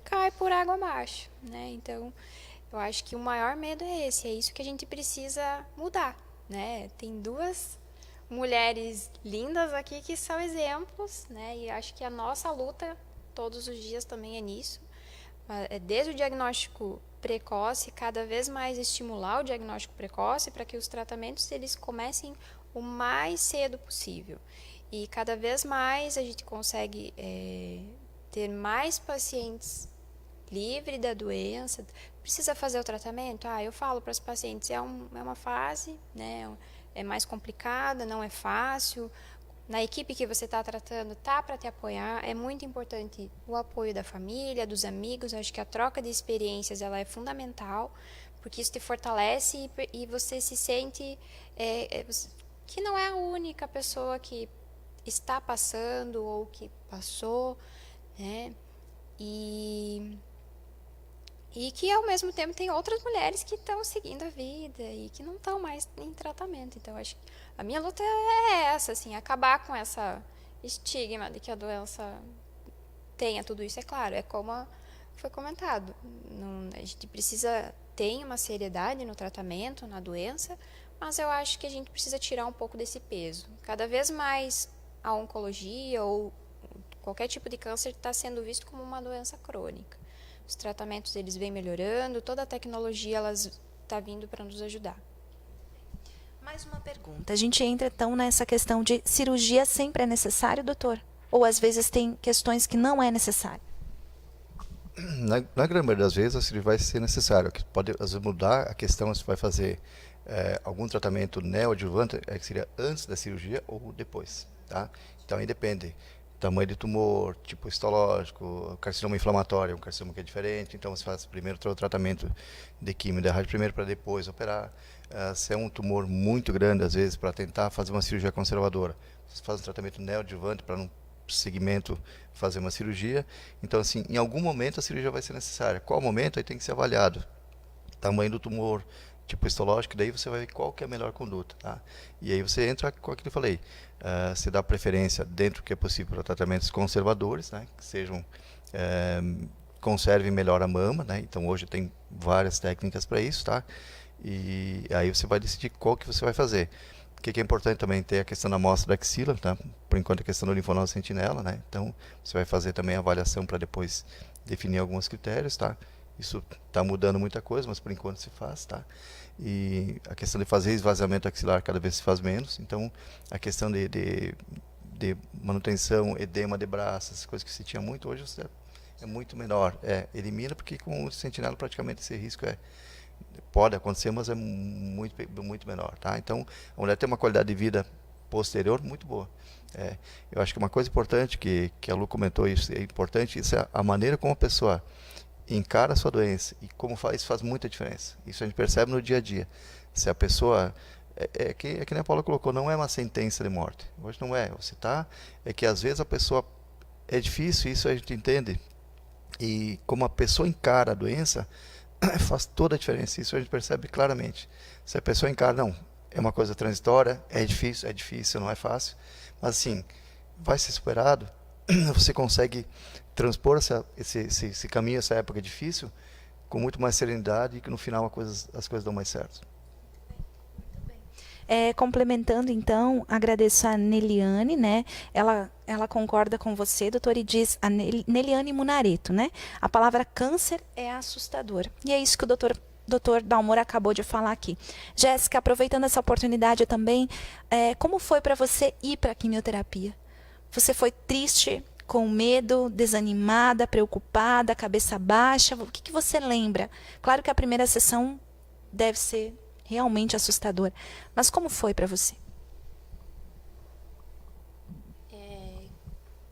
cai por água abaixo, né? Então eu acho que o maior medo é esse, é isso que a gente precisa mudar, né? Tem duas mulheres lindas aqui que são exemplos, né? E acho que a nossa luta todos os dias também é nisso. Desde o diagnóstico precoce, cada vez mais estimular o diagnóstico precoce para que os tratamentos eles comecem o mais cedo possível. E cada vez mais a gente consegue ter mais pacientes livres da doença. Precisa fazer o tratamento? Eu falo para os pacientes, é uma fase, né? É mais complicada, não é fácil. Na equipe que você está tratando, tá para te apoiar. É muito importante o apoio da família, dos amigos. Eu acho que a troca de experiências ela é fundamental, porque isso te fortalece e você se sente que não é a única pessoa que está passando ou que passou, né? E que ao mesmo tempo tem outras mulheres que estão seguindo a vida e que não estão mais em tratamento. Então acho que a minha luta é essa, assim, acabar com essa estigma de que a doença tenha tudo isso. É claro, é como foi comentado, a gente precisa ter uma seriedade no tratamento, na doença, mas eu acho que a gente precisa tirar um pouco desse peso. Cada vez mais a oncologia ou qualquer tipo de câncer está sendo visto como uma doença crônica. Os tratamentos eles vêm melhorando, toda a tecnologia está vindo para nos ajudar. Mais uma pergunta. A gente entra então nessa questão de cirurgia sempre é necessário, doutor? Ou às vezes tem questões que não é necessário? Na grande maioria das vezes a cirurgia vai ser necessária. O que pode às vezes mudar a questão se vai fazer algum tratamento neoadjuvante, que seria antes da cirurgia ou depois, tá? Então aí depende. Tamanho de tumor, tipo histológico, carcinoma inflamatório, um carcinoma que é diferente, então você faz primeiro o tratamento de quimio, de rádio primeiro para depois operar. Se é um tumor muito grande, às vezes, para tentar fazer uma cirurgia conservadora, você faz um tratamento neoadjuvante para num segmento fazer uma cirurgia. Então, assim, em algum momento a cirurgia vai ser necessária. Qual momento? Aí tem que ser avaliado. Tamanho do tumor, tipo histológico, daí você vai ver qual que é a melhor conduta, tá? E aí você entra com aquilo que eu falei, se dá preferência dentro do que é possível para tratamentos conservadores, né? Que sejam, conservem melhor a mama, né? Então hoje tem várias técnicas para isso, tá? E aí você vai decidir qual que você vai fazer. O que é importante também ter a questão da amostra da axila, tá? Por enquanto a questão do linfonoma sentinela, né? Então você vai fazer também a avaliação para depois definir alguns critérios, tá? Isso está mudando muita coisa, mas por enquanto se faz, tá? E a questão de fazer esvaziamento axilar cada vez se faz menos. Então, a questão de manutenção, edema de braço, essas coisas que se tinha muito, hoje é muito menor. Elimina, porque com o sentinela praticamente esse risco pode acontecer, mas é muito, muito menor, tá? Então, a mulher tem uma qualidade de vida posterior muito boa. Eu acho que uma coisa importante, que a Lu comentou, isso é importante, isso é a maneira como a pessoa encara a sua doença e como faz muita diferença. Isso a gente percebe no dia a dia. Se a pessoa que nem a Paula colocou, não é uma sentença de morte. Hoje não é. É que às vezes a pessoa é difícil, isso a gente entende. E como a pessoa encara a doença, faz toda a diferença. Isso a gente percebe claramente. Se a pessoa encara, não, é uma coisa transitória, é difícil, não é fácil, mas assim, vai ser superado. Você consegue transpor esse caminho, essa época difícil, com muito mais serenidade e que no final as coisas dão mais certo. Complementando, então, agradeço a Neliane, né? Ela concorda com você, doutor, e diz, a Neliane Munareto, né? A palavra câncer é assustador. E é isso que o doutor Dalmor acabou de falar aqui. Jéssica, aproveitando essa oportunidade também, como foi para você ir para a quimioterapia? Você foi triste, com medo, desanimada, preocupada, cabeça baixa? O que você lembra? Claro que a primeira sessão deve ser realmente assustadora. Mas como foi para você?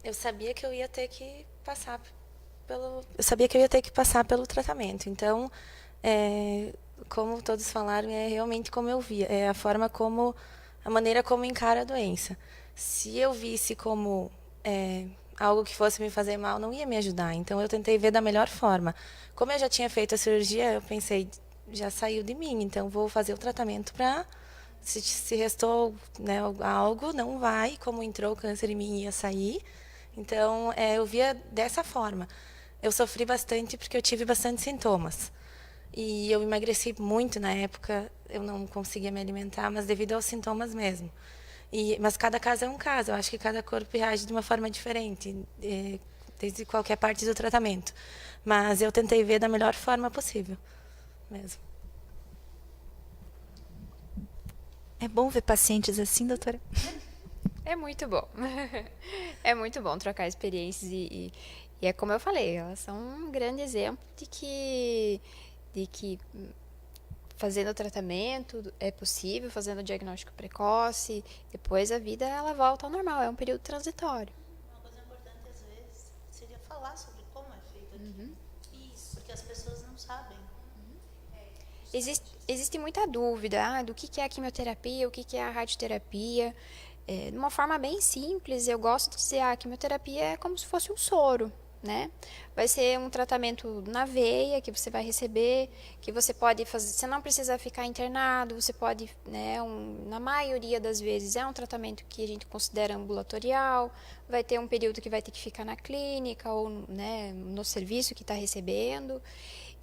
Eu sabia que eu ia ter que passar eu sabia que eu ia ter que passar pelo tratamento. Então, como todos falaram, é realmente como eu via, é a maneira como encara a doença. Se eu visse como algo que fosse me fazer mal, não ia me ajudar. Então, eu tentei ver da melhor forma. Como eu já tinha feito a cirurgia, eu pensei, já saiu de mim, então vou fazer o tratamento para... Se restou, né, algo, não vai. Como entrou o câncer em mim, ia sair. Então, eu via dessa forma. Eu sofri bastante porque eu tive bastante sintomas. E eu emagreci muito na época, eu não conseguia me alimentar, mas devido aos sintomas mesmo. Mas cada caso é um caso, eu acho que cada corpo reage de uma forma diferente, desde qualquer parte do tratamento. Mas eu tentei ver da melhor forma possível, mesmo. É bom ver pacientes assim, doutora? É muito bom. É muito bom trocar experiências e é como eu falei, elas são um grande exemplo de que fazendo o tratamento é possível, fazendo o diagnóstico precoce, depois a vida ela volta ao normal, é um período transitório. Uma coisa importante às vezes seria falar sobre como é feito aqui. Isso, porque as pessoas não sabem. Existe muita dúvida do que é a quimioterapia, o que é a radioterapia. De uma forma bem simples, eu gosto de dizer a quimioterapia é como se fosse um soro, né? Vai ser um tratamento na veia que você vai receber, que você pode fazer, você não precisa ficar internado, você pode, né, na maioria das vezes é um tratamento que a gente considera ambulatorial, vai ter um período que vai ter que ficar na clínica ou, né, no serviço que está recebendo,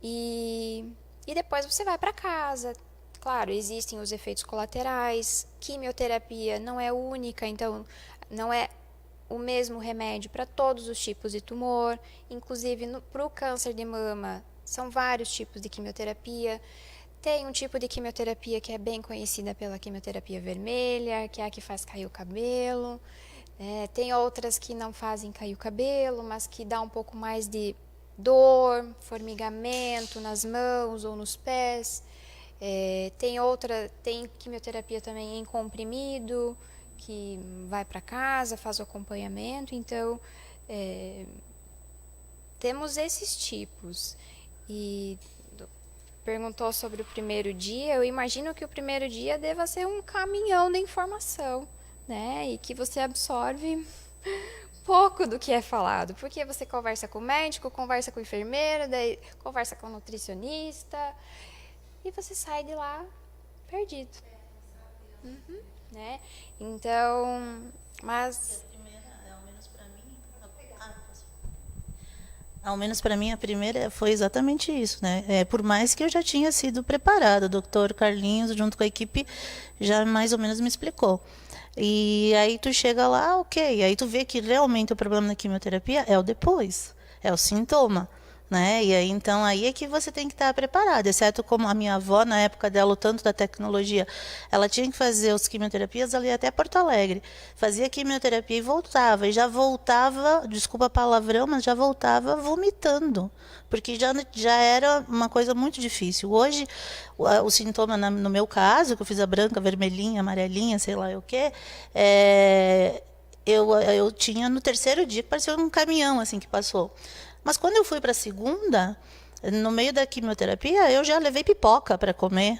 e depois você vai para casa. Claro, existem os efeitos colaterais, quimioterapia não é única, então não é o mesmo remédio para todos os tipos de tumor, inclusive para o câncer de mama, são vários tipos de quimioterapia. Tem um tipo de quimioterapia que é bem conhecida pela quimioterapia vermelha, que é a que faz cair o cabelo. Tem outras que não fazem cair o cabelo, mas que dá um pouco mais de dor, formigamento nas mãos ou nos pés. Tem quimioterapia também em comprimido, que vai para casa, faz o acompanhamento. Então, temos esses tipos. E perguntou sobre o primeiro dia, eu imagino que o primeiro dia deva ser um caminhão de informação, né? E que você absorve pouco do que é falado, porque você conversa com o médico, conversa com o enfermeiro, daí conversa com o nutricionista, e você sai de lá perdido. Né? Então, mas... Ao menos para mim, a primeira foi exatamente isso, né? Por mais que eu já tinha sido preparada, o doutor Carlinhos, junto com a equipe, já mais ou menos me explicou. E aí tu chega lá, ok, aí tu vê que realmente o problema da quimioterapia é o depois, é o sintoma, né? E aí então aí é que você tem que estar preparado, exceto como a minha avó, na época dela, o tanto da tecnologia, ela tinha que fazer as quimioterapias ali até Porto Alegre, fazia quimioterapia e já voltava, desculpa palavrão, mas já voltava vomitando, porque já era uma coisa muito difícil. Hoje, o sintoma, no meu caso, que eu fiz a branca, vermelhinha, amarelinha, sei lá o quê, eu tinha no terceiro dia, que parecia um caminhão assim que passou. Mas quando eu fui para a segunda, no meio da quimioterapia, eu já levei pipoca para comer,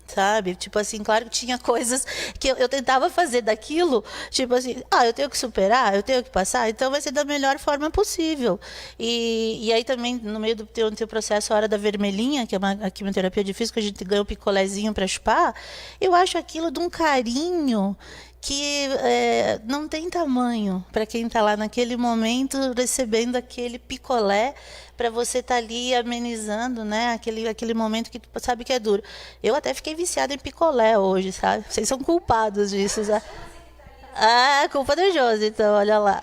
sabe? Tipo assim, claro que tinha coisas que eu tentava fazer daquilo, tipo assim, eu tenho que superar, eu tenho que passar, então vai ser da melhor forma possível. E aí também, no meio do teu processo, a hora da vermelhinha, que é a quimioterapia difícil, que a gente ganha um picolézinho para chupar, eu acho aquilo de um carinho que não tem tamanho para quem está lá naquele momento recebendo aquele picolé para você estar ali amenizando, né, aquele momento que tu sabe que é duro. Eu até fiquei viciada em picolé hoje, sabe? Vocês são culpados disso, sabe? Culpa do Josi, então, olha lá.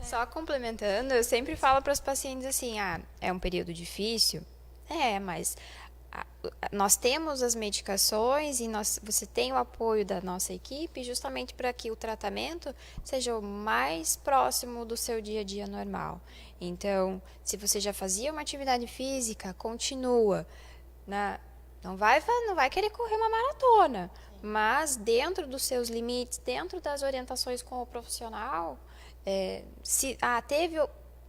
Só complementando, eu sempre falo para os pacientes assim, é um período difícil? Mas nós temos as medicações e você tem o apoio da nossa equipe justamente para que o tratamento seja o mais próximo do seu dia a dia normal. Então, se você já fazia uma atividade física, continua. Não vai querer correr uma maratona, mas dentro dos seus limites, dentro das orientações com o profissional, se teve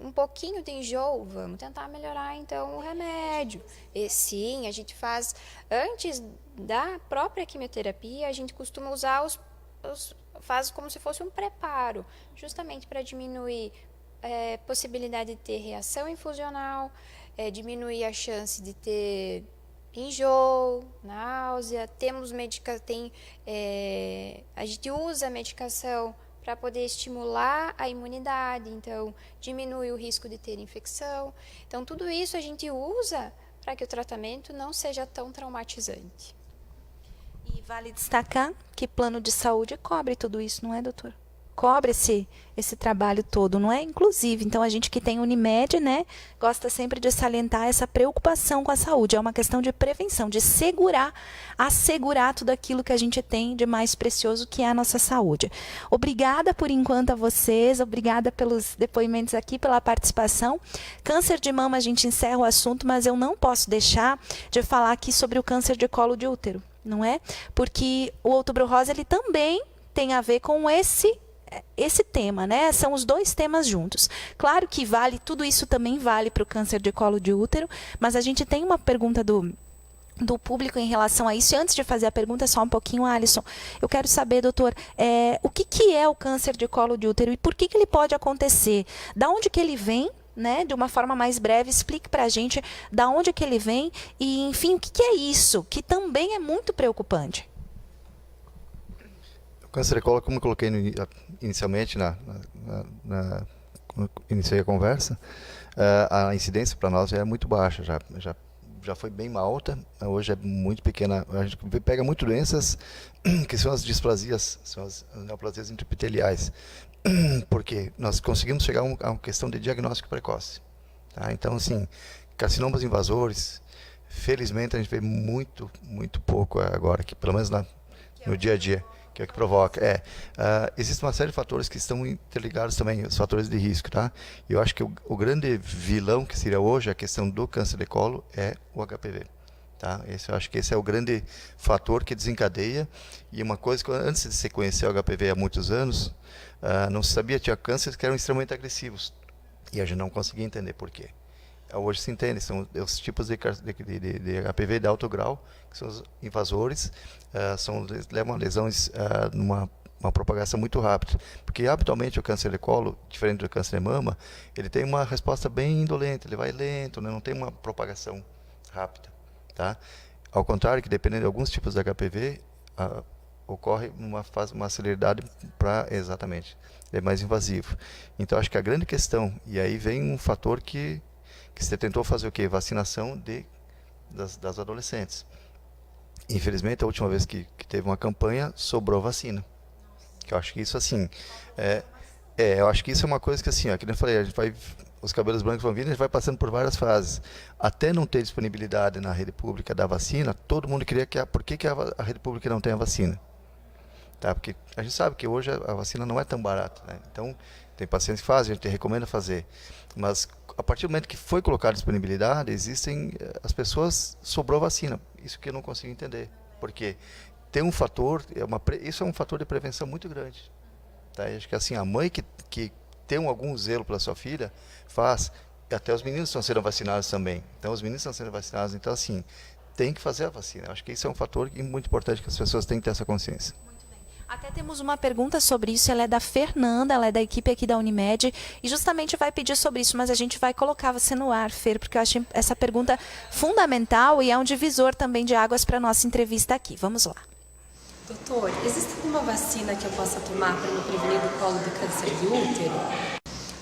um pouquinho de enjoo, vamos tentar melhorar então o remédio. E sim, a gente faz, antes da própria quimioterapia, a gente costuma usar faz como se fosse um preparo, justamente para diminuir possibilidade de ter reação infusional, diminuir a chance de ter enjoo, náusea. A gente usa a medicação para poder estimular a imunidade, então diminui o risco de ter infecção. Então tudo isso a gente usa para que o tratamento não seja tão traumatizante. E vale destacar que plano de saúde cobre tudo isso, não é, doutor? Cobre esse trabalho todo, não é? Inclusive, então a gente que tem Unimed, né, gosta sempre de salientar essa preocupação com a saúde. É uma questão de prevenção, de assegurar tudo aquilo que a gente tem de mais precioso, que é a nossa saúde. Obrigada por enquanto a vocês, obrigada pelos depoimentos aqui, pela participação. Câncer de mama, a gente encerra o assunto, mas eu não posso deixar de falar aqui sobre o câncer de colo de útero, não é? Porque o Outubro Rosa, ele também tem a ver com esse tema, né? São os dois temas juntos. Claro que tudo isso também vale para o câncer de colo de útero, mas a gente tem uma pergunta do público em relação a isso. E antes de fazer a pergunta, só um pouquinho, Alisson, eu quero saber, doutor, o que é o câncer de colo de útero e por que ele pode acontecer? Da onde que ele vem? Né, de uma forma mais breve, explique para a gente da onde que ele vem e, enfim, o que é isso, que também é muito preocupante. O câncer de colo, como eu coloquei inicialmente, quando iniciei a conversa, a incidência para nós já é muito baixa, já foi bem alta, hoje é muito pequena. A gente pega muito doenças que são as displasias, são as neoplasias intraepiteliais, porque nós conseguimos chegar a uma questão de diagnóstico precoce. Tá? Então, assim, carcinomas invasores, felizmente a gente vê muito pouco agora, que pelo menos no dia a dia, que é o que provoca. Existe uma série de fatores que estão interligados também, os fatores de risco. Tá? E eu acho que o grande vilão que seria hoje a questão do câncer de colo é o HPV. Tá? Eu acho que esse é o grande fator que desencadeia. E uma coisa que antes de se conhecer o HPV há muitos anos, não se sabia, tinha cânceres que eram extremamente agressivos. E a gente não conseguia entender por quê. Hoje se entende, são os tipos de HPV de alto grau, que são os invasores, levam a lesões numa propagação muito rápida. Porque habitualmente o câncer de colo, diferente do câncer de mama, ele tem uma resposta bem indolente, ele vai lento, né? Não tem uma propagação rápida. Tá? Ao contrário, que dependendo de alguns tipos de HPV, ocorre uma celeridade exatamente, é mais invasivo. Então acho que a grande questão, e aí vem um fator que você tentou fazer o quê? Vacinação das adolescentes. Infelizmente, a última vez que teve uma campanha, sobrou vacina. Que eu acho que isso, assim, eu acho que isso é uma coisa que, assim, que nem eu falei, os cabelos brancos vão vindo, a gente vai passando por várias fases. Até não ter disponibilidade na rede pública da vacina, todo mundo queria por que a rede pública não tem a vacina? Tá? Porque a gente sabe que hoje a vacina não é tão barata, né? Então, tem pacientes que fazem, a gente recomenda fazer. Mas, a partir do momento que foi colocada disponibilidade, as pessoas, sobrou vacina. Isso que eu não consigo entender. Porque tem um fator, isso é um fator de prevenção muito grande. Tá? Eu acho que assim, a mãe que tem algum zelo pela sua filha, faz, e até os meninos estão sendo vacinados também. Então, os meninos estão sendo vacinados, então, assim, tem que fazer a vacina. Eu acho que isso é um fator muito importante que as pessoas têm que ter essa consciência. Até temos uma pergunta sobre isso, ela é da Fernanda, ela é da equipe aqui da Unimed, e justamente vai pedir sobre isso, mas a gente vai colocar você no ar, Fer, porque eu acho essa pergunta fundamental e é um divisor também de águas para a nossa entrevista aqui. Vamos lá. Doutor, existe alguma vacina que eu possa tomar para me prevenir do colo de câncer de útero?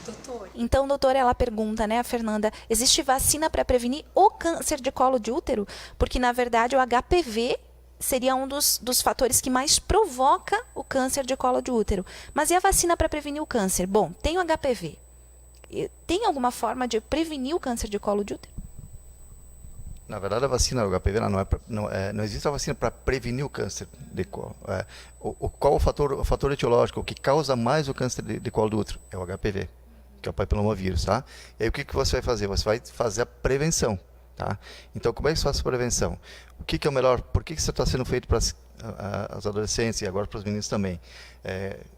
Doutor. Então, doutora, ela pergunta, né, a Fernanda, existe vacina para prevenir o câncer de colo de útero? Porque, na verdade, o HPV seria um dos fatores que mais provoca o câncer de colo de útero. Mas e a vacina para prevenir o câncer? Bom, tem o HPV. Tem alguma forma de prevenir o câncer de colo de útero? Na verdade, a vacina do HPV não existe a vacina para prevenir o câncer de colo. Qual o fator etiológico, o que causa mais o câncer de colo do útero? É o HPV, que é o papilomavírus, tá? E aí o que você vai fazer? Você vai fazer a prevenção. Tá? Então, como é que se faz a prevenção? O que é o melhor? Por que isso está sendo feito para as adolescentes e agora para os meninos também?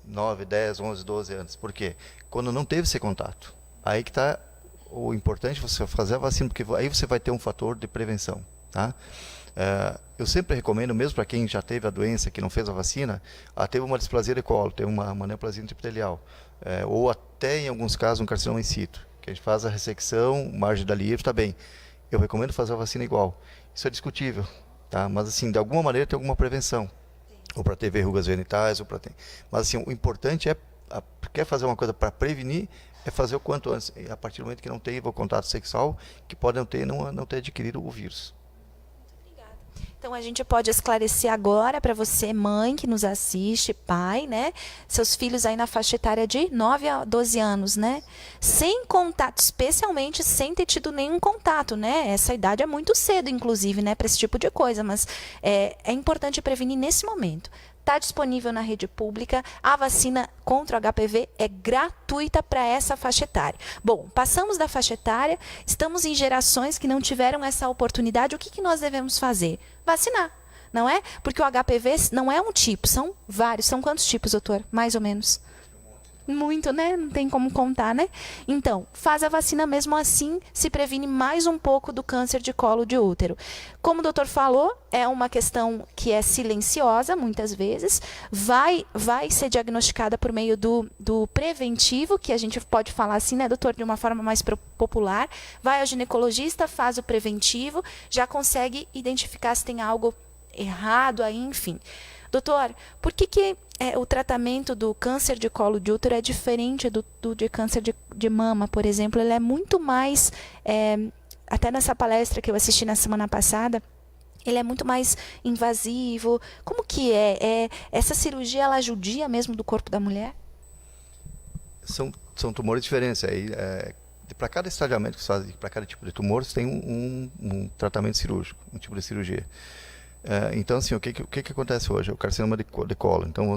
9, 10, 11, 12 anos. Por quê? Quando não teve esse contato. aí que está o importante você fazer a vacina, porque aí você vai ter um fator de prevenção, tá? Eu sempre recomendo, mesmo para quem já teve a doença, que não fez a vacina, teve uma displasia de colo, teve uma neoplasia intraepitelial, ou até em alguns casos um carcinoma in situ, que a gente faz a ressecção, margem da livre, está bem. Eu recomendo fazer a vacina igual. Isso é discutível, tá? Mas assim, de alguma maneira tem alguma prevenção, ou para ter verrugas genitais, ou para ter. Mas assim, o importante quer fazer uma coisa para prevenir, é fazer o quanto antes, a partir do momento que não teve o contato sexual, que pode não ter adquirido o vírus. Então, a gente pode esclarecer agora para você, mãe que nos assiste, pai, né? Seus filhos aí na faixa etária de 9 a 12 anos, né? Sem contato, especialmente sem ter tido nenhum contato, né? Essa idade é muito cedo, inclusive, né? Para esse tipo de coisa, mas é importante prevenir nesse momento. Está disponível na rede pública. A vacina contra o HPV é gratuita para essa faixa etária. Bom, passamos da faixa etária, estamos em gerações que não tiveram essa oportunidade. O que nós devemos fazer? Vacinar, não é? Porque o HPV não é um tipo, são vários. São quantos tipos, doutor? Mais ou menos. Muito, né? Não tem como contar, né? Então, faz a vacina mesmo assim, se previne mais um pouco do câncer de colo de útero. Como o doutor falou, é uma questão que é silenciosa, muitas vezes. Vai ser diagnosticada por meio do preventivo, que a gente pode falar assim, né, doutor, de uma forma mais popular. Vai ao ginecologista, faz o preventivo, já consegue identificar se tem algo errado aí, enfim. Doutor, por que o tratamento do câncer de colo de útero é diferente do de câncer de mama, por exemplo? Ele é muito mais, até nessa palestra que eu assisti na semana passada, ele é muito mais invasivo. Como que essa cirurgia, ela judia mesmo do corpo da mulher? São tumores diferentes. Para cada estadiamento que se faz, para cada tipo de tumor, você tem um tratamento cirúrgico, um tipo de cirurgia. Então, assim, o que acontece hoje? O carcinoma de colo. Então,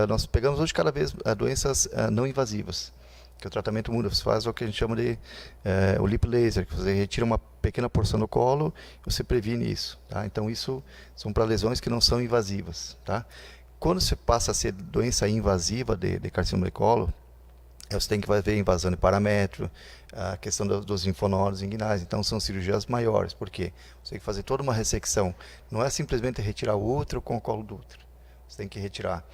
nós pegamos hoje cada vez doenças não invasivas, que o tratamento muda. Você faz o que a gente chama de o lip laser, que você retira uma pequena porção do colo e você previne isso. Tá? Então, isso são para lesões que não são invasivas. Tá? Quando você passa a ser doença invasiva de carcinoma de colo, você tem que ver invasão de paramétrio, a questão dos linfonodos inguinais. Então, são cirurgias maiores. Por quê? Você tem que fazer toda uma ressecção. Não é simplesmente retirar o útero com o colo do útero. Você tem que retirar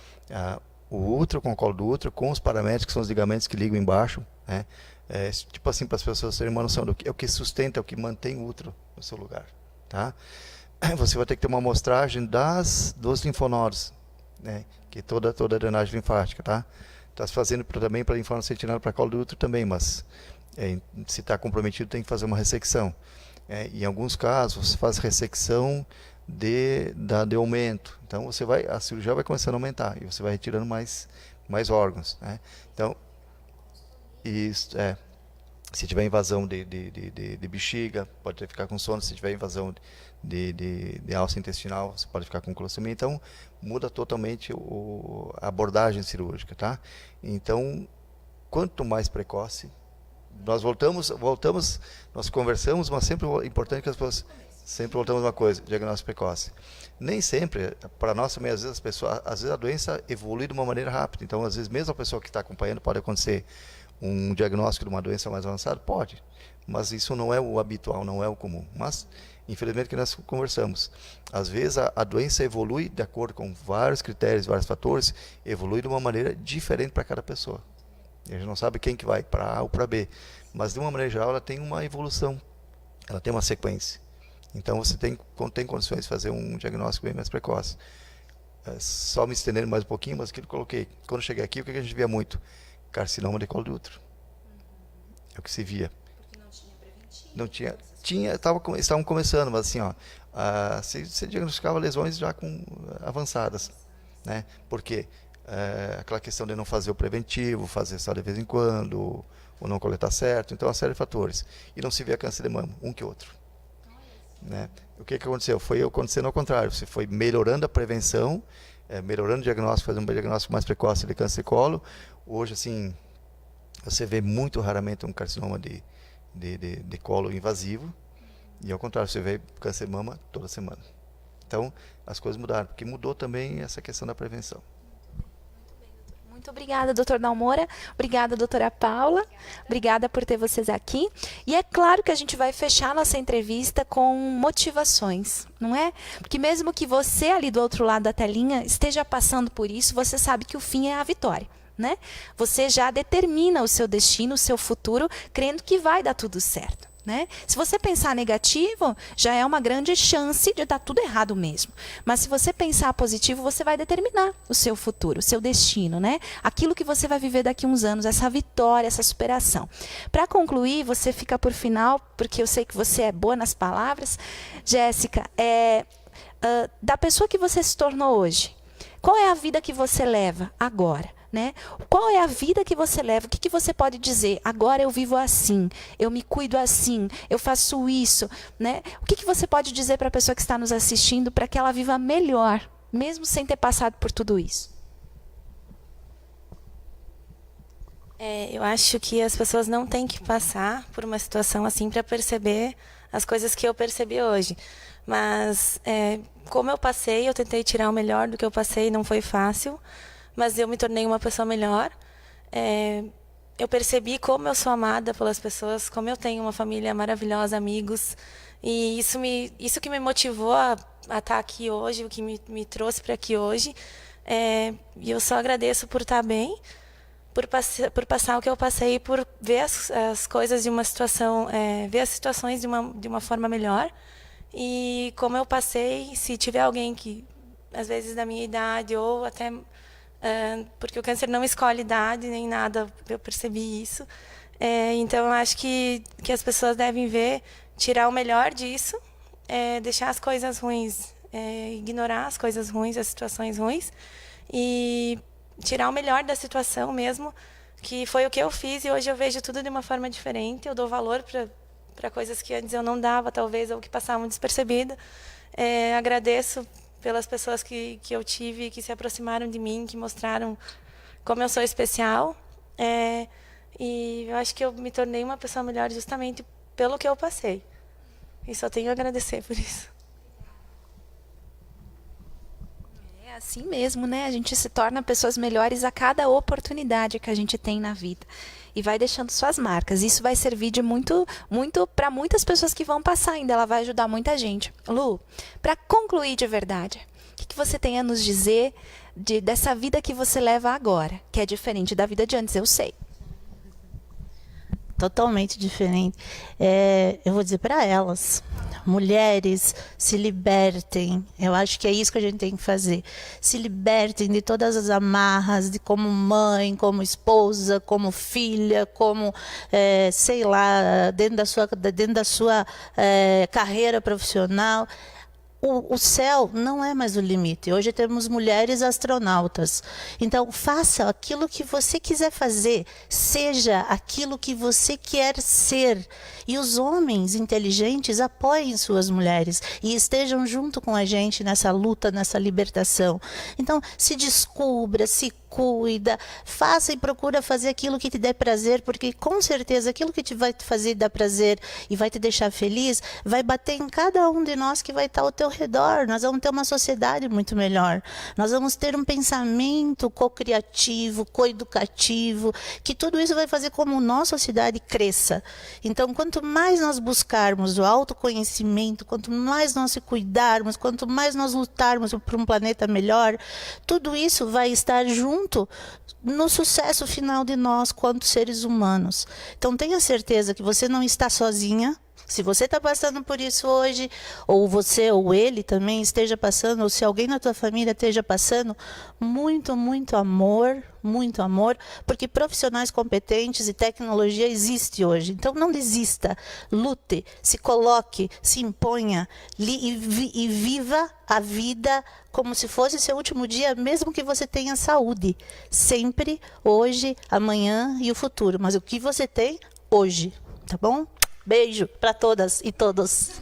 o útero com o colo do útero, com os paramétrios, que são os ligamentos que ligam embaixo. Né? Tipo assim, para as pessoas terem uma noção é o que sustenta, é o que mantém o útero no seu lugar. Tá? Você vai ter que ter uma amostragem dos linfonodos, né? Que é toda a drenagem linfática. Tá? Está se fazendo também para linfónodo sentinela para colo do útero também, mas se está comprometido tem que fazer uma ressecção. Em alguns casos você faz ressecção de aumento, então a cirurgia vai começando a aumentar e você vai retirando mais órgãos. Né? Então, se tiver invasão de bexiga, pode ficar com sono. Se tiver invasão de alça intestinal, você pode ficar com colostomia. Então, muda totalmente a abordagem cirúrgica, tá? Então, quanto mais precoce, nós voltamos, nós conversamos, mas sempre é importante que as pessoas sempre voltamos a uma coisa: diagnóstico precoce. Nem sempre, para nós também, às vezes a doença evolui de uma maneira rápida. Então, às vezes, mesmo a pessoa que está acompanhando, pode acontecer um diagnóstico de uma doença mais avançada? Pode, mas isso não é o habitual, não é o comum. Mas, infelizmente, que nós conversamos, às vezes a doença evolui de acordo com vários critérios, vários fatores, evolui de uma maneira diferente para cada pessoa. A gente não sabe quem que vai para A ou para B, mas de uma maneira geral ela tem uma evolução, ela tem uma sequência. Então você tem condições de fazer um diagnóstico bem mais precoce. Só me estendendo mais um pouquinho, mas aquilo que eu coloquei. Quando eu cheguei aqui, o que a gente via muito? Carcinoma de colo do útero. É o que se via. Porque não tinha preventivo. Não tinha. Estavam começando, mas assim, se diagnosticava lesões já avançadas. Né? Porque aquela questão de não fazer o preventivo, fazer só de vez em quando, ou não coletar certo. Então, uma série de fatores. E não se via câncer de mama, um que outro. Né? O que aconteceu? Foi acontecendo ao contrário. Você foi melhorando a prevenção, melhorando o diagnóstico, fazendo um diagnóstico mais precoce de câncer de colo. Hoje, assim, você vê muito raramente um carcinoma de colo invasivo, e ao contrário, você vê câncer de mama toda semana. Então, as coisas mudaram, porque mudou também essa questão da prevenção. Muito obrigada, doutor Dalmora. Obrigada, doutora Paula. Obrigada por ter vocês aqui. E é claro que a gente vai fechar nossa entrevista com motivações, não é? Porque mesmo que você ali do outro lado da telinha esteja passando por isso, você sabe que o fim é a vitória, né? Você já determina o seu destino, o seu futuro, crendo que vai dar tudo certo. Né? Se você pensar negativo, já é uma grande chance de dar tudo errado mesmo. Mas se você pensar positivo, você vai determinar o seu futuro, o seu destino, né? Aquilo que você vai viver daqui a uns anos, essa vitória, essa superação. Para concluir, você fica por final, porque eu sei que você é boa nas palavras. Jéssica, da pessoa que você se tornou hoje, qual é a vida que você leva agora? Né? Qual é a vida que você leva? O que você pode dizer? Agora eu vivo assim, eu me cuido assim, eu faço isso. Né? O que você pode dizer para a pessoa que está nos assistindo para que ela viva melhor, mesmo sem ter passado por tudo isso? Eu acho que as pessoas não têm que passar por uma situação assim para perceber as coisas que eu percebi hoje. Mas como eu passei, eu tentei tirar o melhor do que eu passei, não foi fácil. Mas eu me tornei uma pessoa melhor. Eu percebi como eu sou amada pelas pessoas, como eu tenho uma família maravilhosa, amigos. E isso que me motivou a estar aqui hoje, o que me trouxe para aqui hoje. E eu só agradeço por estar bem, por passar o que eu passei, por ver as coisas de uma situação, ver as situações de uma forma melhor. E como eu passei, se tiver alguém que, às vezes, da minha idade ou até... porque o câncer não escolhe idade nem nada, eu percebi isso. Então, eu acho que as pessoas devem ver, tirar o melhor disso, deixar as coisas ruins, ignorar as coisas ruins, as situações ruins, e tirar o melhor da situação mesmo, que foi o que eu fiz, e hoje eu vejo tudo de uma forma diferente. Eu dou valor para coisas que antes eu não dava, talvez, ou que passavam despercebida. Agradeço pelas pessoas que eu tive, que se aproximaram de mim, que mostraram como eu sou especial. E eu acho que eu me tornei uma pessoa melhor justamente pelo que eu passei. E só tenho a agradecer por isso. É assim mesmo, né? A gente se torna pessoas melhores a cada oportunidade que a gente tem na vida. E vai deixando suas marcas. Isso vai servir de muito para muitas pessoas que vão passar ainda. Ela vai ajudar muita gente. Lu, para concluir de verdade, o que você tem a nos dizer dessa vida que você leva agora, que é diferente da vida de antes, eu sei. Totalmente diferente. Eu vou dizer para elas, mulheres, se libertem. Eu acho que é isso que a gente tem que fazer. Se libertem de todas as amarras, de como mãe, como esposa, como filha, como, sei lá, dentro da sua carreira profissional. O céu não é mais o limite. Hoje temos mulheres astronautas. Então, faça aquilo que você quiser fazer. Seja aquilo que você quer ser. E os homens inteligentes apoiem suas mulheres e estejam junto com a gente nessa luta, nessa libertação. Então, se descubra, se cuida, faça e procura fazer aquilo que te dê prazer, porque com certeza aquilo que te vai te fazer dar prazer e vai te deixar feliz, vai bater em cada um de nós que vai estar ao teu redor. Nós vamos ter uma sociedade muito melhor. Nós vamos ter um pensamento co-criativo, co-educativo, que tudo isso vai fazer com que a nossa sociedade cresça. Então, quanto mais nós buscarmos o autoconhecimento, quanto mais nós se cuidarmos, quanto mais nós lutarmos por um planeta melhor, tudo isso vai estar junto no sucesso final de nós quanto seres humanos. Então tenha certeza que você não está sozinha. Se você está passando por isso hoje, ou você ou ele também esteja passando, ou se alguém na tua família esteja passando, muito, muito amor, porque profissionais competentes e tecnologia existe hoje. Então não desista, lute, se coloque, se imponha e viva a vida como se fosse seu último dia, mesmo que você tenha saúde. Sempre, hoje, amanhã e o futuro. Mas o que você tem hoje, tá bom? Beijo para todas e todos.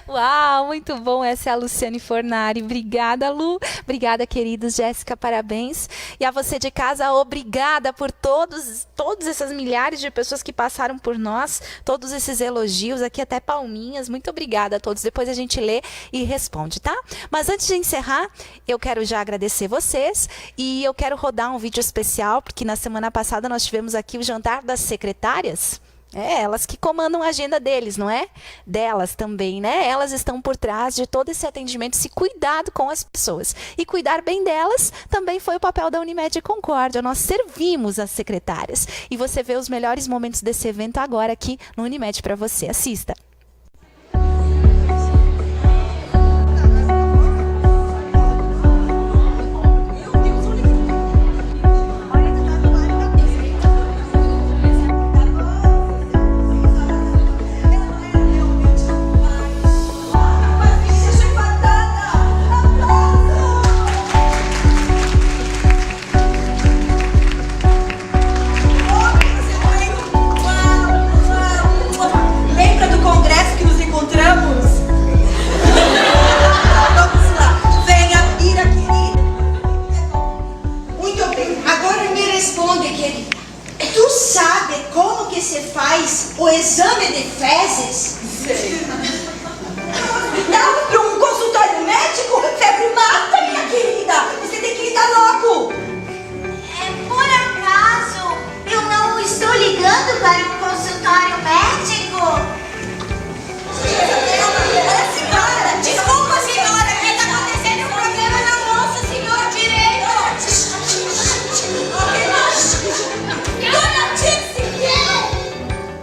Uau, muito bom. Essa é a Luciane Fornari. Obrigada, Lu. Obrigada, queridos. Jéssica, parabéns. E a você de casa, obrigada por todas essas milhares de pessoas que passaram por nós, todos esses elogios, aqui até palminhas. Muito obrigada a todos. Depois a gente lê e responde, tá? Mas antes de encerrar, eu quero já agradecer vocês e eu quero rodar um vídeo especial, porque na semana passada nós tivemos aqui o jantar das secretárias. Elas que comandam a agenda deles, não é? Delas também, né? Elas estão por trás de todo esse atendimento, esse cuidado com as pessoas. E cuidar bem delas também foi o papel da Unimed Concórdia. Nós servimos as secretárias. E você vê os melhores momentos desse evento agora aqui no Unimed para você. Assista. O exame de fezes? Dá para um consultório médico? Febre mata, minha querida! Você tem que ir logo! Por acaso, eu não estou ligando para um consultório médico? Senhora! Desculpa, senhora! O que está acontecendo? Um problema na moça, senhor direito! Dona Dixie!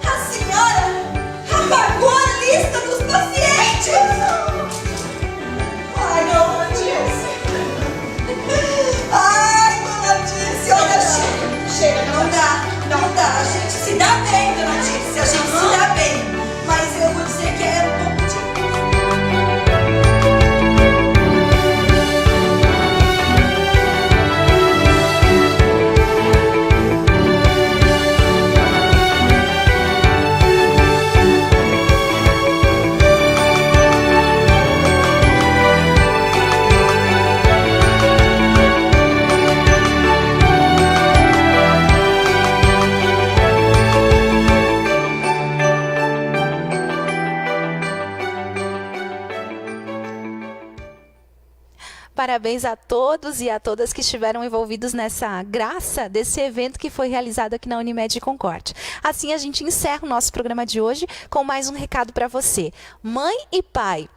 A senhora apagou a lista dos pacientes! Ai, dona Dixie! Ai, dona Dixie, olha, chega, não dá, a gente se dá bem, dona Dixie, a gente se dá bem, mas eu vou dizer que é um pouco de... Parabéns a todos e a todas que estiveram envolvidos nessa graça desse evento que foi realizado aqui na Unimed Concórdia. Assim a gente encerra o nosso programa de hoje com mais um recado para você. Mãe e pai,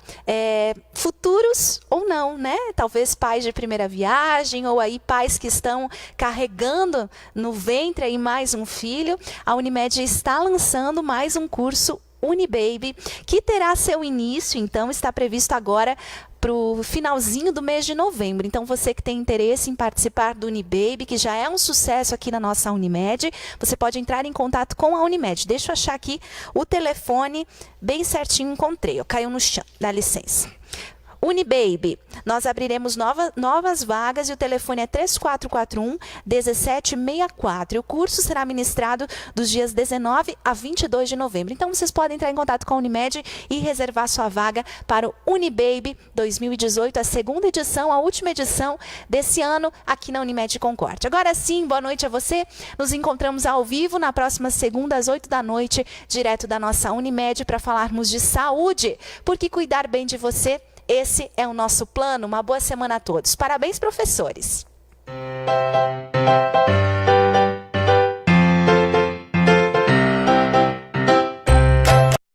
futuros ou não, né? Talvez pais de primeira viagem ou aí pais que estão carregando no ventre aí mais um filho. A Unimed está lançando mais um curso Unibaby, que terá seu início, então, está previsto agora para o finalzinho do mês de novembro. Então, você que tem interesse em participar do Unibaby, que já é um sucesso aqui na nossa Unimed, você pode entrar em contato com a Unimed. Deixa eu achar aqui o telefone bem certinho, encontrei. Caiu no chão, dá licença. Unibaby, nós abriremos novas vagas e o telefone é 3441-1764. O curso será ministrado dos dias 19 a 22 de novembro. Então, vocês podem entrar em contato com a Unimed e reservar sua vaga para o Unibaby 2018, a segunda edição, a última edição desse ano aqui na Unimed Concórdia. Agora sim, boa noite a você. Nos encontramos ao vivo na próxima segunda, às 8 da noite, direto da nossa Unimed, para falarmos de saúde, porque cuidar bem de você, esse é o nosso plano. Uma boa semana a todos. Parabéns, professores!